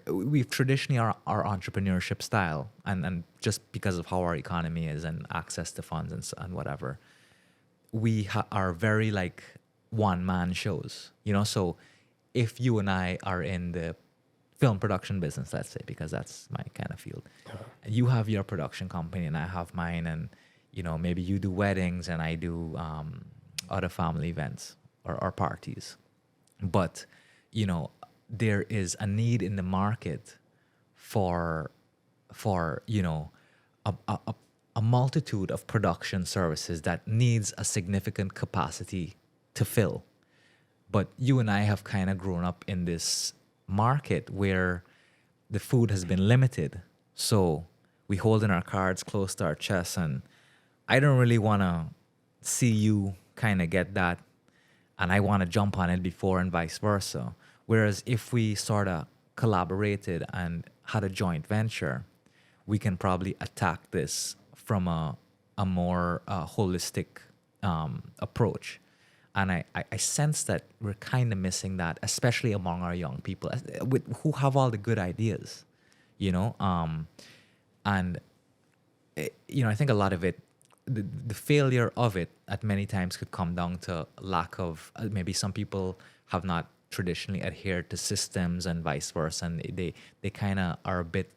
S1: we've traditionally our entrepreneurship style, and just because of how our economy is and access to funds and whatever, we are very like one-man shows, So if you and I are in the film production business, let's say, because that's my kind of field, you have your production company and I have mine, and maybe you do weddings and I do other family events or parties, but there is a need in the market for a multitude of production services that needs a significant capacity to fill. But you and I have kind of grown up in this market where the food has been limited, so we hold in our cards close to our chests, and I don't really want to see you kind of get that, and I want to jump on it before, and vice versa. Whereas if we sort of collaborated and had a joint venture, we can probably attack this from a more holistic approach. And I sense that we're kind of missing that, especially among our young people who have all the good ideas, And I think a lot of it, the failure of it at many times could come down to lack of, maybe some people have not traditionally adhered to systems and vice versa, and they kind of are a bit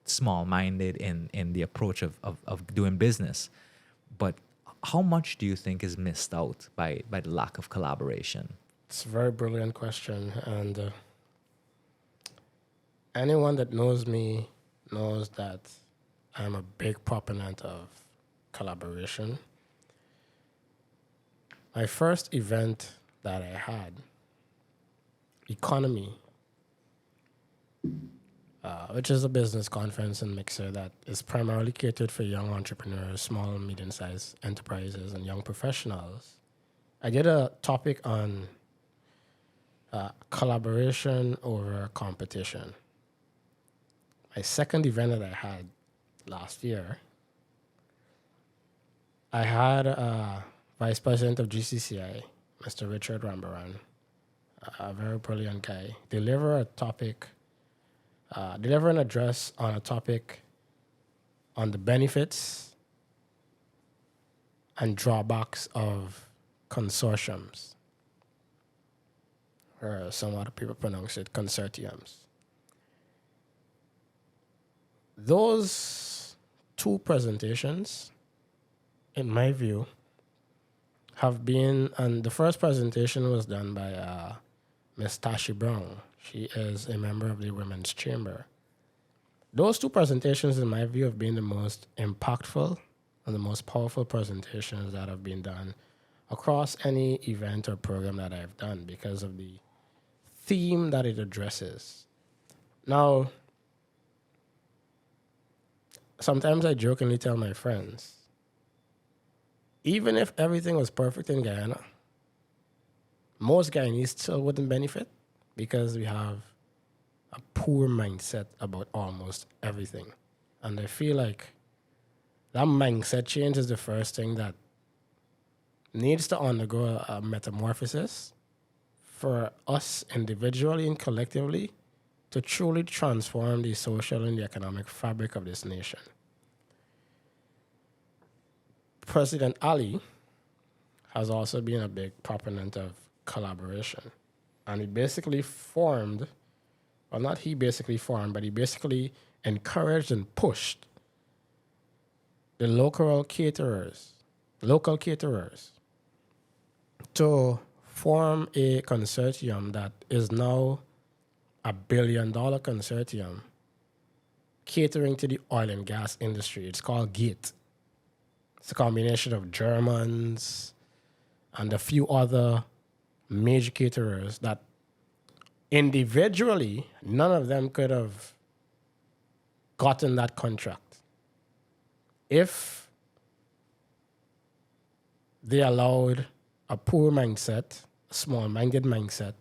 S1: small-minded in the approach of doing business. But how much do you think is missed out by the lack of collaboration?
S2: It's a very brilliant question, and anyone that knows me knows that I'm a big proponent of collaboration. My first event that I had, ECONOME, which is a business conference and mixer that is primarily catered for young entrepreneurs, small and medium-sized enterprises, and young professionals. I did a topic on collaboration over competition. My second event that I had last year, I had Vice President of GCCI, Mr. Richard Rambaran, a very brilliant guy, deliver an address on a topic on the benefits and drawbacks of consortiums, or some other people pronounce it consortiums. Those two presentations, in my view, have been, and the first presentation was done by Ms. Tashi Brown. She is a member of the Women's Chamber. Those two presentations, in my view, have been the most impactful and the most powerful presentations that have been done across any event or program that I've done because of the theme that it addresses. Now, sometimes I jokingly tell my friends, even if everything was perfect in Guyana, most Guyanese still wouldn't benefit because we have a poor mindset about almost everything. And I feel like that mindset change is the first thing that needs to undergo a metamorphosis for us individually and collectively to truly transform the social and the economic fabric of this nation. President Ali has also been a big proponent of collaboration. And he basically formed, well, not he basically formed, but he basically encouraged and pushed the local caterers to form a consortium that is now $1 billion consortium catering to the oil and gas industry. It's called GATE. It's a combination of Germans and a few other major caterers that individually, none of them could have gotten that contract if they allowed a poor mindset, a small-minded mindset,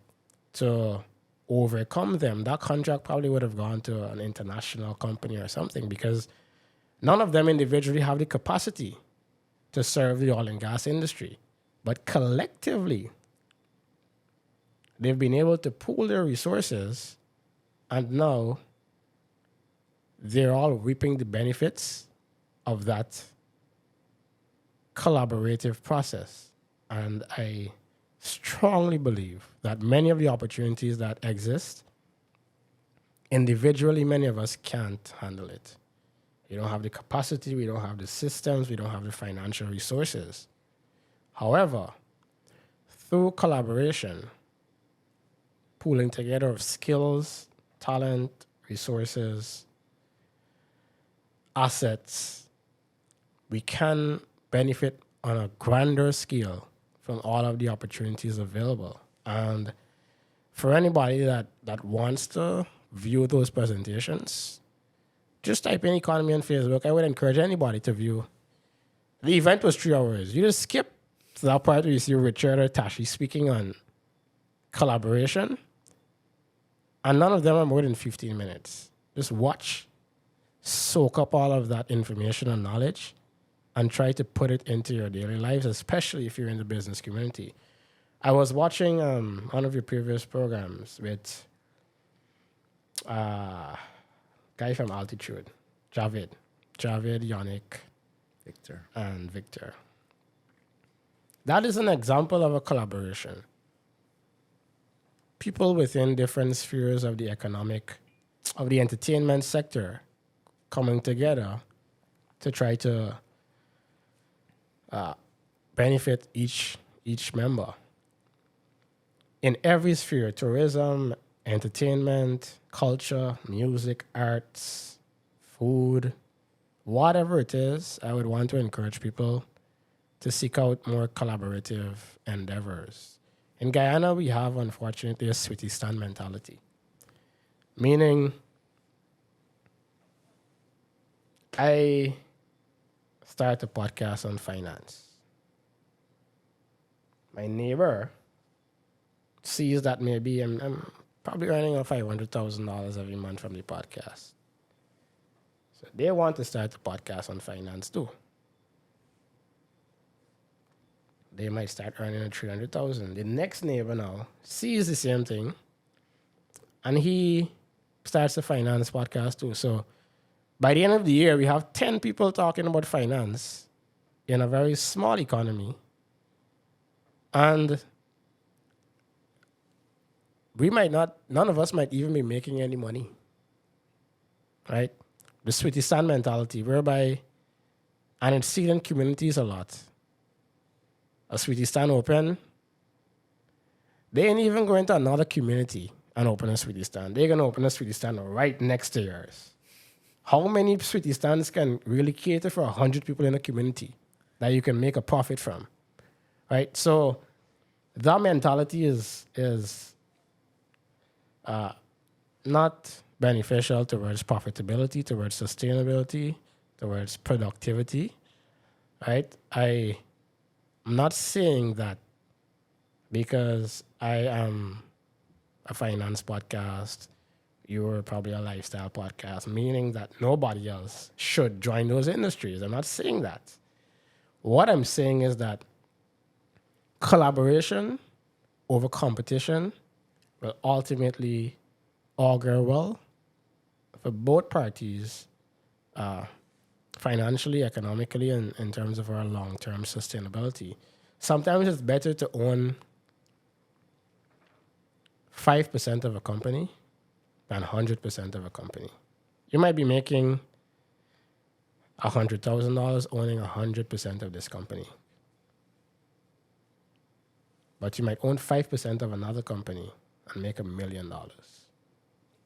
S2: to overcome them. That contract probably would have gone to an international company or something because none of them individually have the capacity to serve the oil and gas industry. But collectively, they've been able to pool their resources, and now they're all reaping the benefits of that collaborative process. And I strongly believe that many of the opportunities that exist, individually, many of us can't handle it. We don't have the capacity, we don't have the systems, we don't have the financial resources. However, through collaboration, pooling together of skills, talent, resources, assets, we can benefit on a grander scale from all of the opportunities available. And for anybody that wants to view those presentations, just type in economy on Facebook. I would encourage anybody to view. The event was 3 hours. You just skip to that part where you see Richard or Tashi speaking on collaboration, and none of them are more than 15 minutes. Just watch, soak up all of that information and knowledge, and try to put it into your daily lives, especially if you're in the business community. I was watching one of your previous programs with guy from Altitude, Javid. Javed, Yannick,
S1: Victor.
S2: and Victor. That is an example of a collaboration. People within different spheres of the entertainment sector coming together to try to benefit each member. In every sphere, tourism, entertainment, culture, music, arts, food, whatever it is, I would want to encourage people to seek out more collaborative endeavors. In Guyana, we have, unfortunately, a Switzerland mentality, meaning I start a podcast on finance. My neighbor sees that maybe I'm probably earning $500,000 every month from the podcast. So they want to start a podcast on finance too. They might start earning $300,000. The next neighbor now sees the same thing, and he starts a finance podcast too. So by the end of the year, we have 10 people talking about finance in a very small economy, and none of us might even be making any money, right? The Switzerland mentality, whereby, and it's seen in communities a lot. A Switzerland open, they ain't even going to another community and open a Switzerland. They're going to open a Switzerland right next to yours. How many Switzerlands can really cater for 100 people in a community that you can make a profit from, right? So that mentality is not beneficial towards profitability, towards sustainability, towards productivity, right? I'm not saying that because I am a finance podcast, you're probably a lifestyle podcast, meaning that nobody else should join those industries. I'm not saying that. What I'm saying is that collaboration over competition will ultimately augur well for both parties, financially, economically, and in terms of our long-term sustainability. Sometimes it's better to own 5% of a company than 100% of a company. You might be making $100,000 owning 100% of this company, but you might own 5% of another company and make $1 million.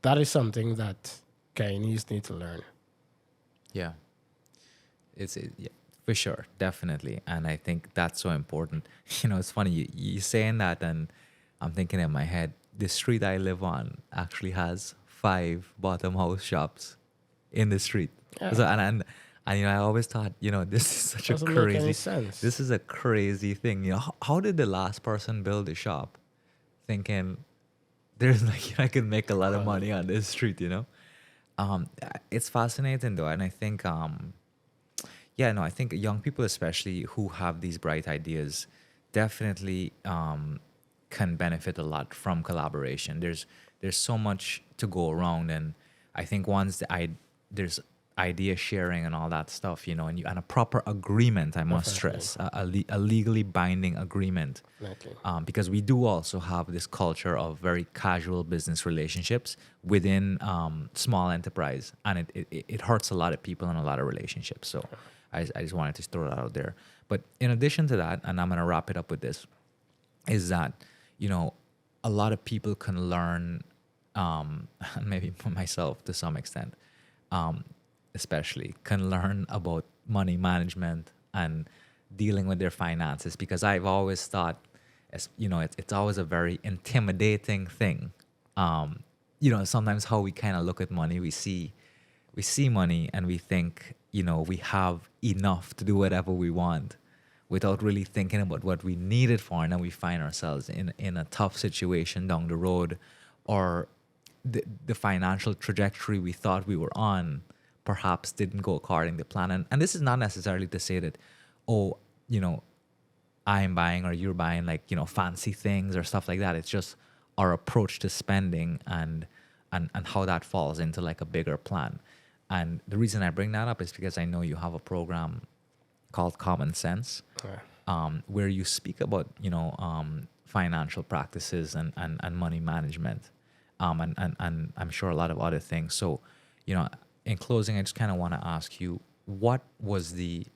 S2: That is something that Guyanese need to learn.
S1: Yeah. Yeah, for sure, definitely. And I think that's so important. It's funny, you saying that, and I'm thinking in my head, the street I live on actually has 5 bottom house shops in the street.
S2: Yeah.
S1: So, and I always thought, this is such
S2: Doesn't
S1: a
S2: make
S1: crazy
S2: any sense.
S1: This is a crazy thing. How did the last person build a shop thinking there's I can make a lot of money on this street, It's fascinating though, and I think I think young people especially who have these bright ideas definitely can benefit a lot from collaboration. There's so much to go around, and I think once there's idea sharing and all that stuff, and a proper agreement, I must stress, a legally binding agreement, because we do also have this culture of very casual business relationships within small enterprise, and it hurts a lot of people and a lot of relationships. So I just wanted to throw that out there. But in addition to that, and I'm going to wrap it up with this, is that, a lot of people can learn, and maybe myself to some extent, especially, can learn about money management and dealing with their finances, because I've always thought, it's always a very intimidating thing. Sometimes how we kind of look at money, we see money and we think, we have enough to do whatever we want without really thinking about what we need it for, and then we find ourselves in a tough situation down the road, or the financial trajectory we thought we were on perhaps didn't go according to plan. And this is not necessarily to say that, I'm buying or you're buying fancy things or stuff like that. It's just our approach to spending and how that falls into a bigger plan. And the reason I bring that up is because I know you have a program called Common Sense, where you speak about, financial practices and money management, and I'm sure a lot of other things. So, in closing, I just kind of want to ask you, what was the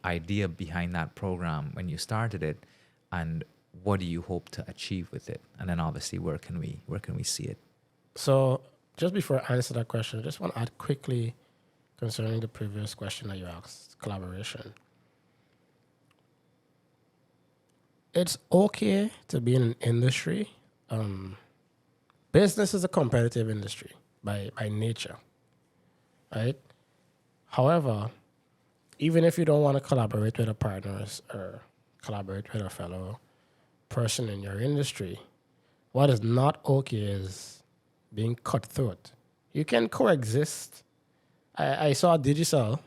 S1: idea behind that program when you started it, and what do you hope to achieve with it? And then obviously, where can we see it?
S2: So just before I answer that question, I just want to add quickly concerning the previous question that you asked, collaboration. It's okay to be in an industry. Business is a competitive industry by nature, right? However, even if you don't want to collaborate with a partner or collaborate with a fellow person in your industry, what is not okay is being cutthroat. You can coexist. I saw Digicel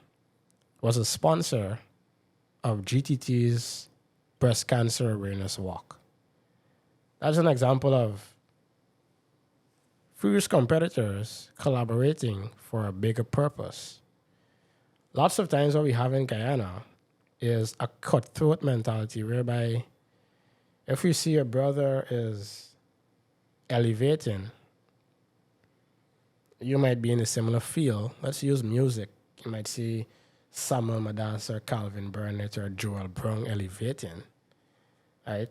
S2: was a sponsor of GTT's breast cancer awareness walk. That's an example of fierce competitors collaborating for a bigger purpose. Lots of times what we have in Guyana is a cutthroat mentality whereby if we see a brother is elevating, you might be in a similar field. Let's use music. You might see Samuel Madas or Calvin Burnett or Joel Brown elevating, right?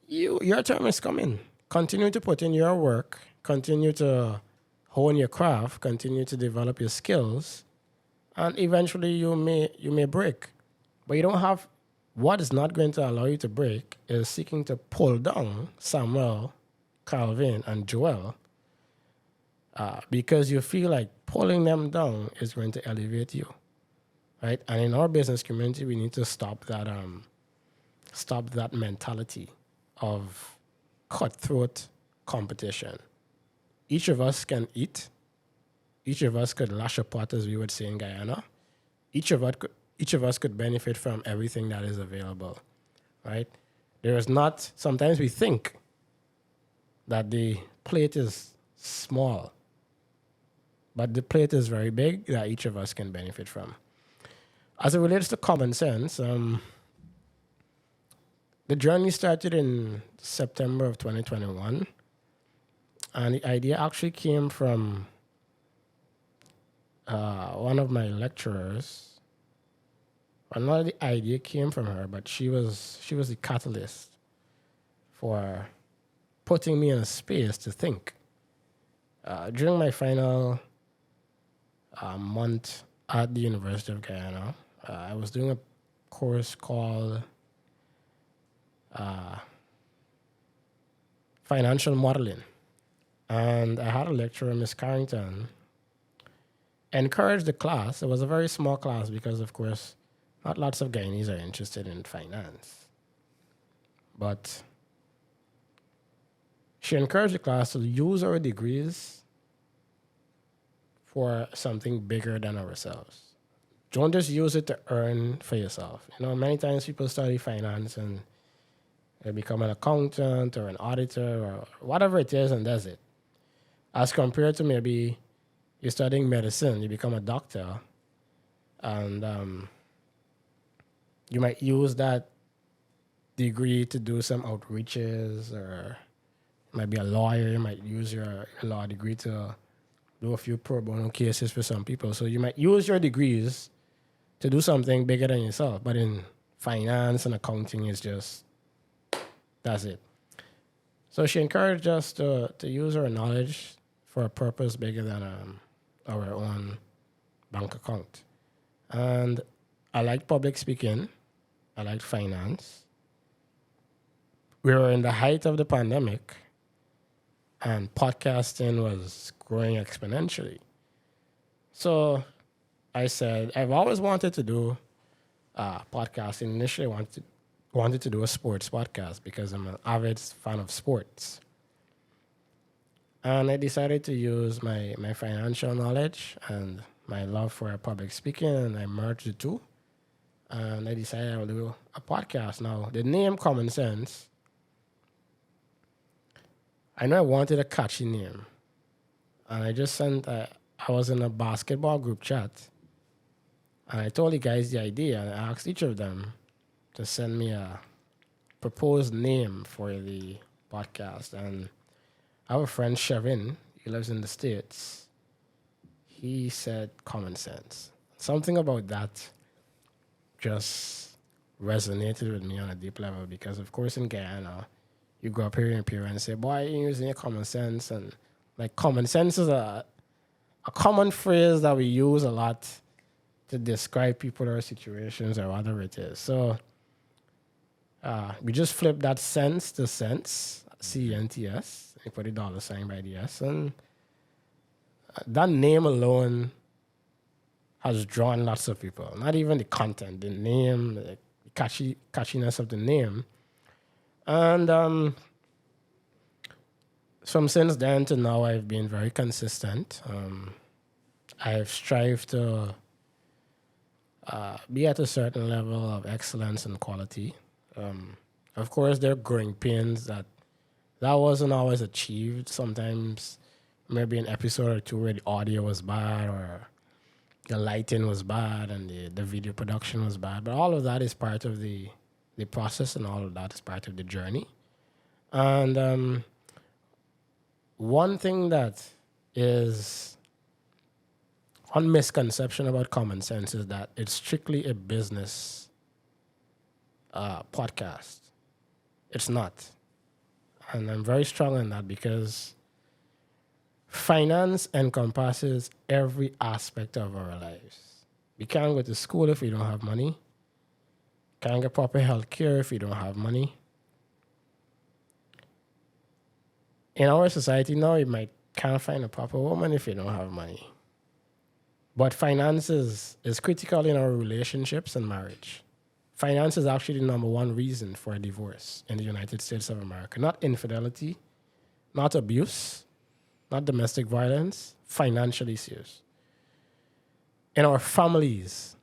S2: Your time is coming. Continue to put in your work. Continue to hone your craft. Continue to develop your skills, and eventually you may break. But you don't have. What is not going to allow you to break is seeking to pull down Samuel, Calvin, and Joel, because you feel like pulling them down is going to elevate you, right? And in our business community, we need to stop that mentality of cutthroat competition. Each of us can eat. Each of us could lash a pot, as we would say in Guyana. Each of us could benefit from everything that is available, right? There is not. Sometimes we think that the plate is small, but the plate is very big that each of us can benefit from. As it relates to common sense, the journey started in September of 2021, and the idea actually came from one of my lecturers. Well, not the idea came from her, but she was the catalyst for putting me in a space to think. During my final month at the University of Guyana, I was doing a course called Financial Modeling. And I had a lecturer, Miss Carrington, encourage the class. It was a very small class because, of course, not lots of Guyanese are interested in finance. But she encouraged the class to use our degrees for something bigger than ourselves. Don't just use it to earn for yourself. Many times people study finance and they become an accountant or an auditor or whatever it is, and that's it. As compared to maybe you're studying medicine, you become a doctor, and you might use that degree to do some outreaches, or you might be a lawyer, you might use your law degree to do a few pro bono cases for some people. So you might use your degrees to do something bigger than yourself. But in finance and accounting, it's just, that's it. So she encouraged us to use our knowledge for a purpose bigger than our own bank account. And I liked public speaking. I liked finance. We were in the height of the pandemic, and podcasting was growing exponentially. So I said, I've always wanted to do podcasting. Initially, I wanted to do a sports podcast because I'm an avid fan of sports. And I decided to use my financial knowledge and my love for public speaking, and I merged the two. And I decided I will do a podcast. Now, the name Common Sense, I know I wanted a catchy name. And I just sent I was in a basketball group chat, and I told the guys the idea, and I asked each of them to send me a proposed name for the podcast. And I have a friend, Chevin, he lives in the States. He said common sense. Something about that just resonated with me on a deep level because, of course, in Guyana, you grow up hearing your parents say, boy, you're using your common sense. And like common sense is a common phrase that we use a lot to describe people or situations or whatever it is. So we just flip that sense to sense, C-E-N-T-S. You put a dollar sign by the S. And that name alone has drawn lots of people. Not even the content, the name, the catchiness of the name. And from since then to now, I've been very consistent. I've strived to be at a certain level of excellence and quality. Of course, there are growing pains that wasn't always achieved. Sometimes maybe an episode or two where the audio was bad or the lighting was bad and the video production was bad. But all of that is part of the process, and all of that is part of the journey. And one thing that is one misconception about common sense is that it's strictly a business podcast. It's not. And I'm very strong on that because finance encompasses every aspect of our lives. We can't go to school if we don't have money. Can't get proper health care if we don't have money. In our society now, you can't find a proper woman if you don't have money. But finances is critical in our relationships and marriage. Finance is actually the number one reason for a divorce in the United States of America. Not infidelity, not abuse, not domestic violence, financial issues. In our families,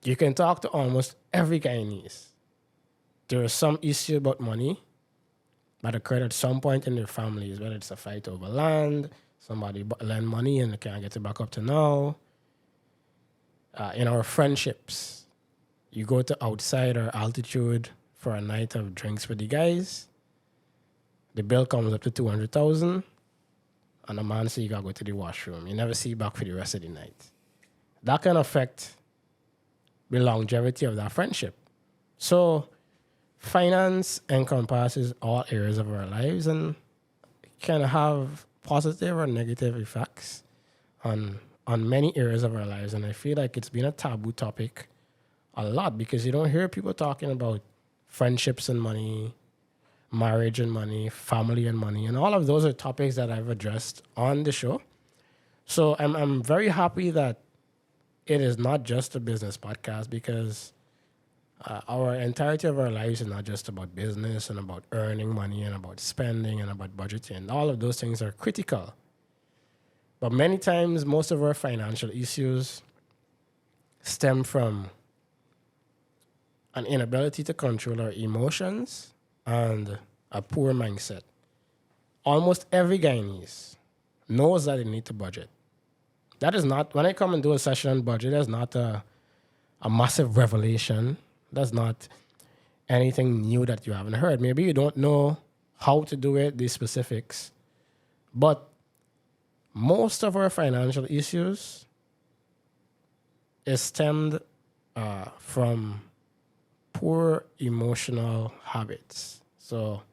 S2: you can talk to almost every Guyanese. There is some issue about money that occurred at some point in their families, whether it's a fight over land, somebody lend money and they can't get it back up to now. In our friendships, you go to outside or altitude for a night of drinks with the guys, the bill comes up to $200,000, and a man says you gotta go to the washroom. You never see back for the rest of the night. That can affect the longevity of that friendship. So finance encompasses all areas of our lives and can have positive or negative effects on many areas of our lives. And I feel like it's been a taboo topic a lot because you don't hear people talking about friendships and money, marriage and money, family and money, and all of those are topics that I've addressed on the show. So I'm very happy that it is not just a business podcast because our entirety of our lives is not just about business and about earning money and about spending and about budgeting. All of those things are critical. But many times, most of our financial issues stem from an inability to control our emotions and a poor mindset. Almost every Guyanese knows that they need to budget. That is not, when I come and do a session on budget, that's not a massive revelation. That's not anything new that you haven't heard. Maybe you don't know how to do it, the specifics. But most of our financial issues is stemmed from poor emotional habits. So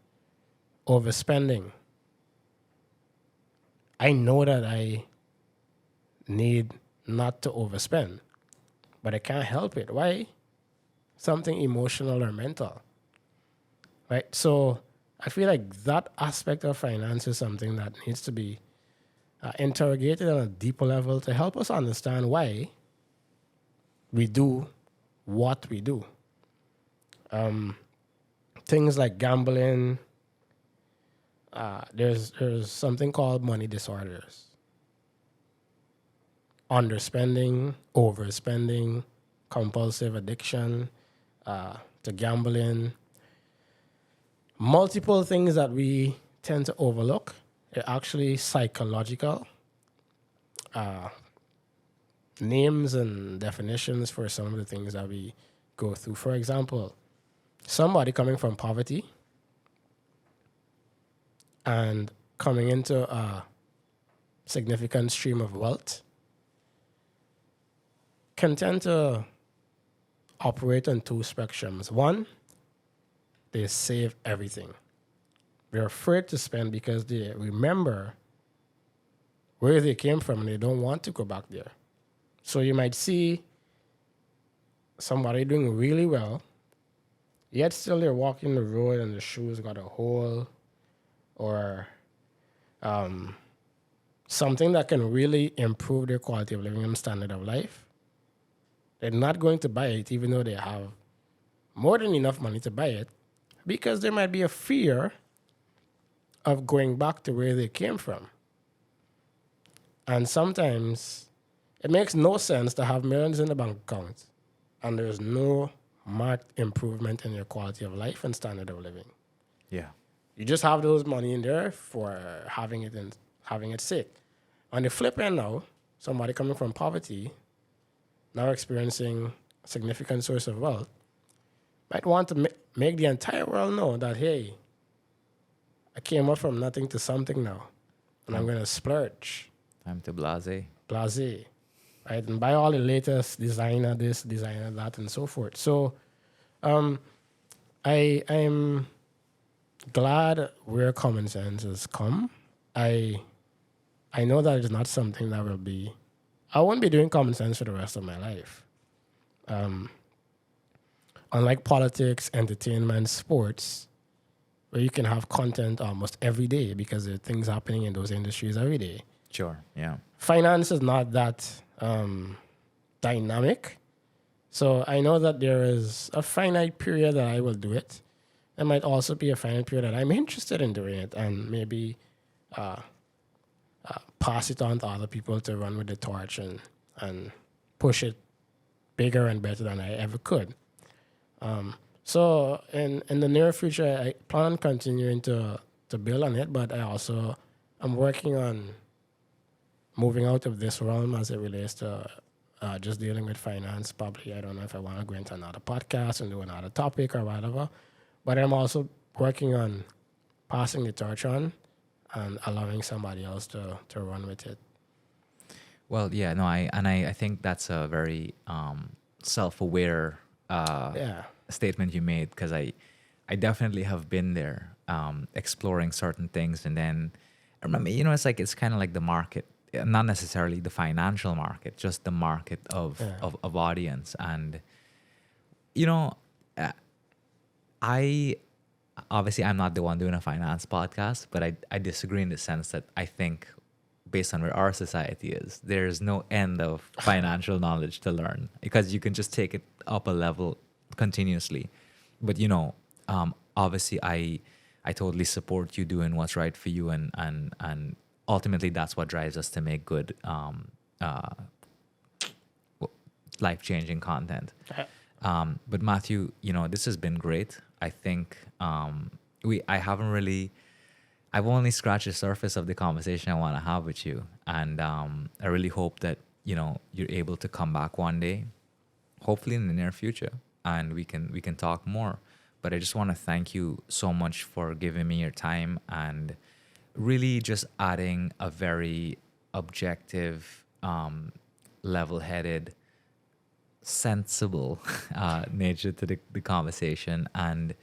S2: overspending. I know that I need not to overspend, but I can't help it. Why? Something emotional or mental, right? So I feel like that aspect of finance is something that needs to be interrogated on a deeper level to help us understand why we do what we do. Things like gambling, there's something called money disorders. Underspending, overspending, compulsive addiction to gambling. Multiple things that we tend to overlook are actually psychological names and definitions for some of the things that we go through. For example, somebody coming from poverty and coming into a significant stream of wealth can tend to operate on two spectrums. One, they save everything. They're afraid to spend because they remember where they came from and they don't want to go back there. So you might see somebody doing really well, yet still they're walking the road and the shoes got a hole, or something that can really improve their quality of living and standard of life. They're not going to buy it even though they have more than enough money to buy it, because there might be a fear of going back to where they came from. And sometimes it makes no sense to have millions in the bank account and there's no marked improvement in your quality of life and standard of living.
S1: Yeah.
S2: You just have those money in there for having it and having it sake. On the flip end now, somebody coming from poverty, now experiencing a significant source of wealth, might want to make the entire world know that, hey, I came up from nothing to something now, and I'm going to splurge.
S1: Time to blase.
S2: Blase, right? And buy all the latest designer this, designer that, and so forth. So I'm glad where common sense has come. I know that it's not something that will be... I won't be doing common sense for the rest of my life. Unlike politics, entertainment, sports, where you can have content almost every day because there are things happening in those industries every day.
S1: Sure, yeah.
S2: Finance is not that dynamic. So I know that there is a finite period that I will do it. There might also be a finite period that I'm interested in doing it and maybe pass it on to other people to run with the torch and push it bigger and better than I ever could. So in the near future, I plan on continuing to build on it, but I'm working on moving out of this realm as it relates to just dealing with finance. Probably, I don't know if I want to go into another podcast and do another topic or whatever, but I'm also working on passing the torch on and allowing somebody else to run with it.
S1: Well, yeah, no, I think that's a very self-aware statement you made, because I definitely have been there, exploring certain things, and then I remember, it's kind of like the market, not necessarily the financial market, just the market of audience, and I obviously I'm not the one doing a finance podcast, but I disagree in the sense that I think, based on where our society is, there's no end of financial knowledge to learn, because you can just take it up a level continuously. But obviously I totally support you doing what's right for you, and ultimately that's what drives us to make good life-changing content. But Matthew, this has been great. I think I've only scratched the surface of the conversation I want to have with you, and I really hope that you're able to come back one day, hopefully in the near future, and we can talk more. But I just want to thank you so much for giving me your time and really just adding a very objective, level-headed, sensible nature to the conversation. And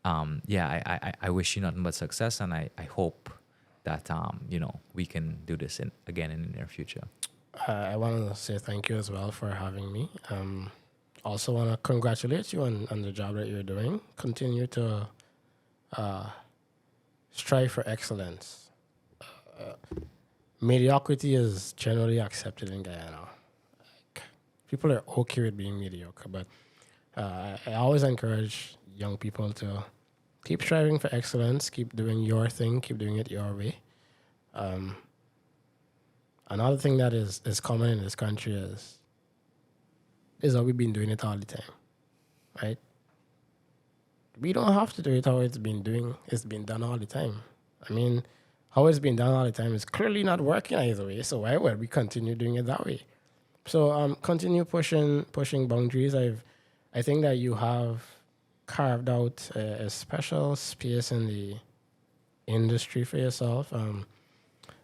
S1: I wish you nothing but success, and I hope that we can do this again in the near future.
S2: I want to say thank you as well for having me. Also want to congratulate you on the job that you're doing. Continue to strive for excellence. Mediocrity is generally accepted in Guyana. People are okay with being mediocre, but I always encourage young people to keep striving for excellence, keep doing your thing, keep doing it your way. Another thing that is common in this country is how we've been doing it all the time, right? We don't have to do it how it's been done all the time. I mean, how it's been done all the time is clearly not working either way. So why would we continue doing it that way? So continue pushing boundaries. I think that you have carved out a special space in the industry for yourself.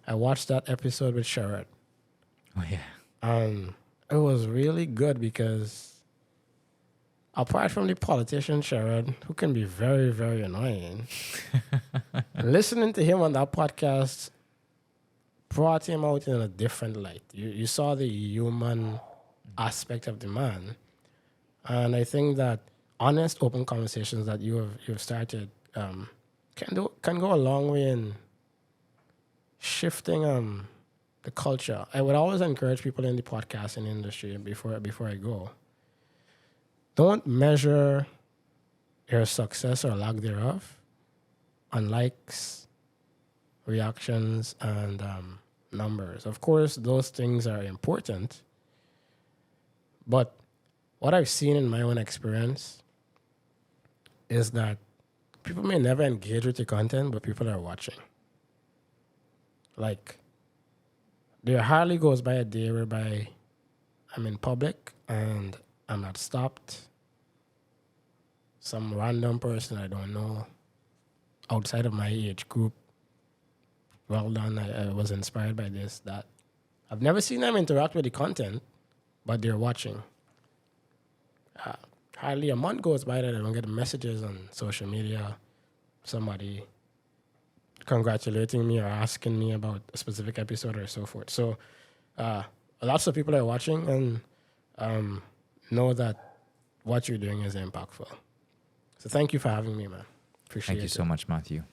S2: I watched that episode with Sherrod.
S1: Oh yeah.
S2: It was really good because apart from the politician Sherrod, who can be very, very annoying, listening to him on that podcast brought him out in a different light. You saw the human aspect of the man. And I think that honest, open conversations that you've started can go a long way in shifting the culture. I would always encourage people in the podcasting industry before I go. Don't measure your success or lack thereof on likes, reactions, and numbers. Of course, those things are important. But what I've seen in my own experience is that people may never engage with your content, but people are watching. Like, there hardly goes by a day whereby I'm in public and I'm not stopped. Some random person I don't know outside of my age group. Well done. I was inspired by this. That I've never seen them interact with the content, but they're watching. Hardly a month goes by that I don't get messages on social media. Somebody congratulating me or asking me about a specific episode or so forth. So lots of people are watching and know that what you're doing is impactful. So thank you for having me, man. Appreciate it.
S1: Thank you so much, Matthew.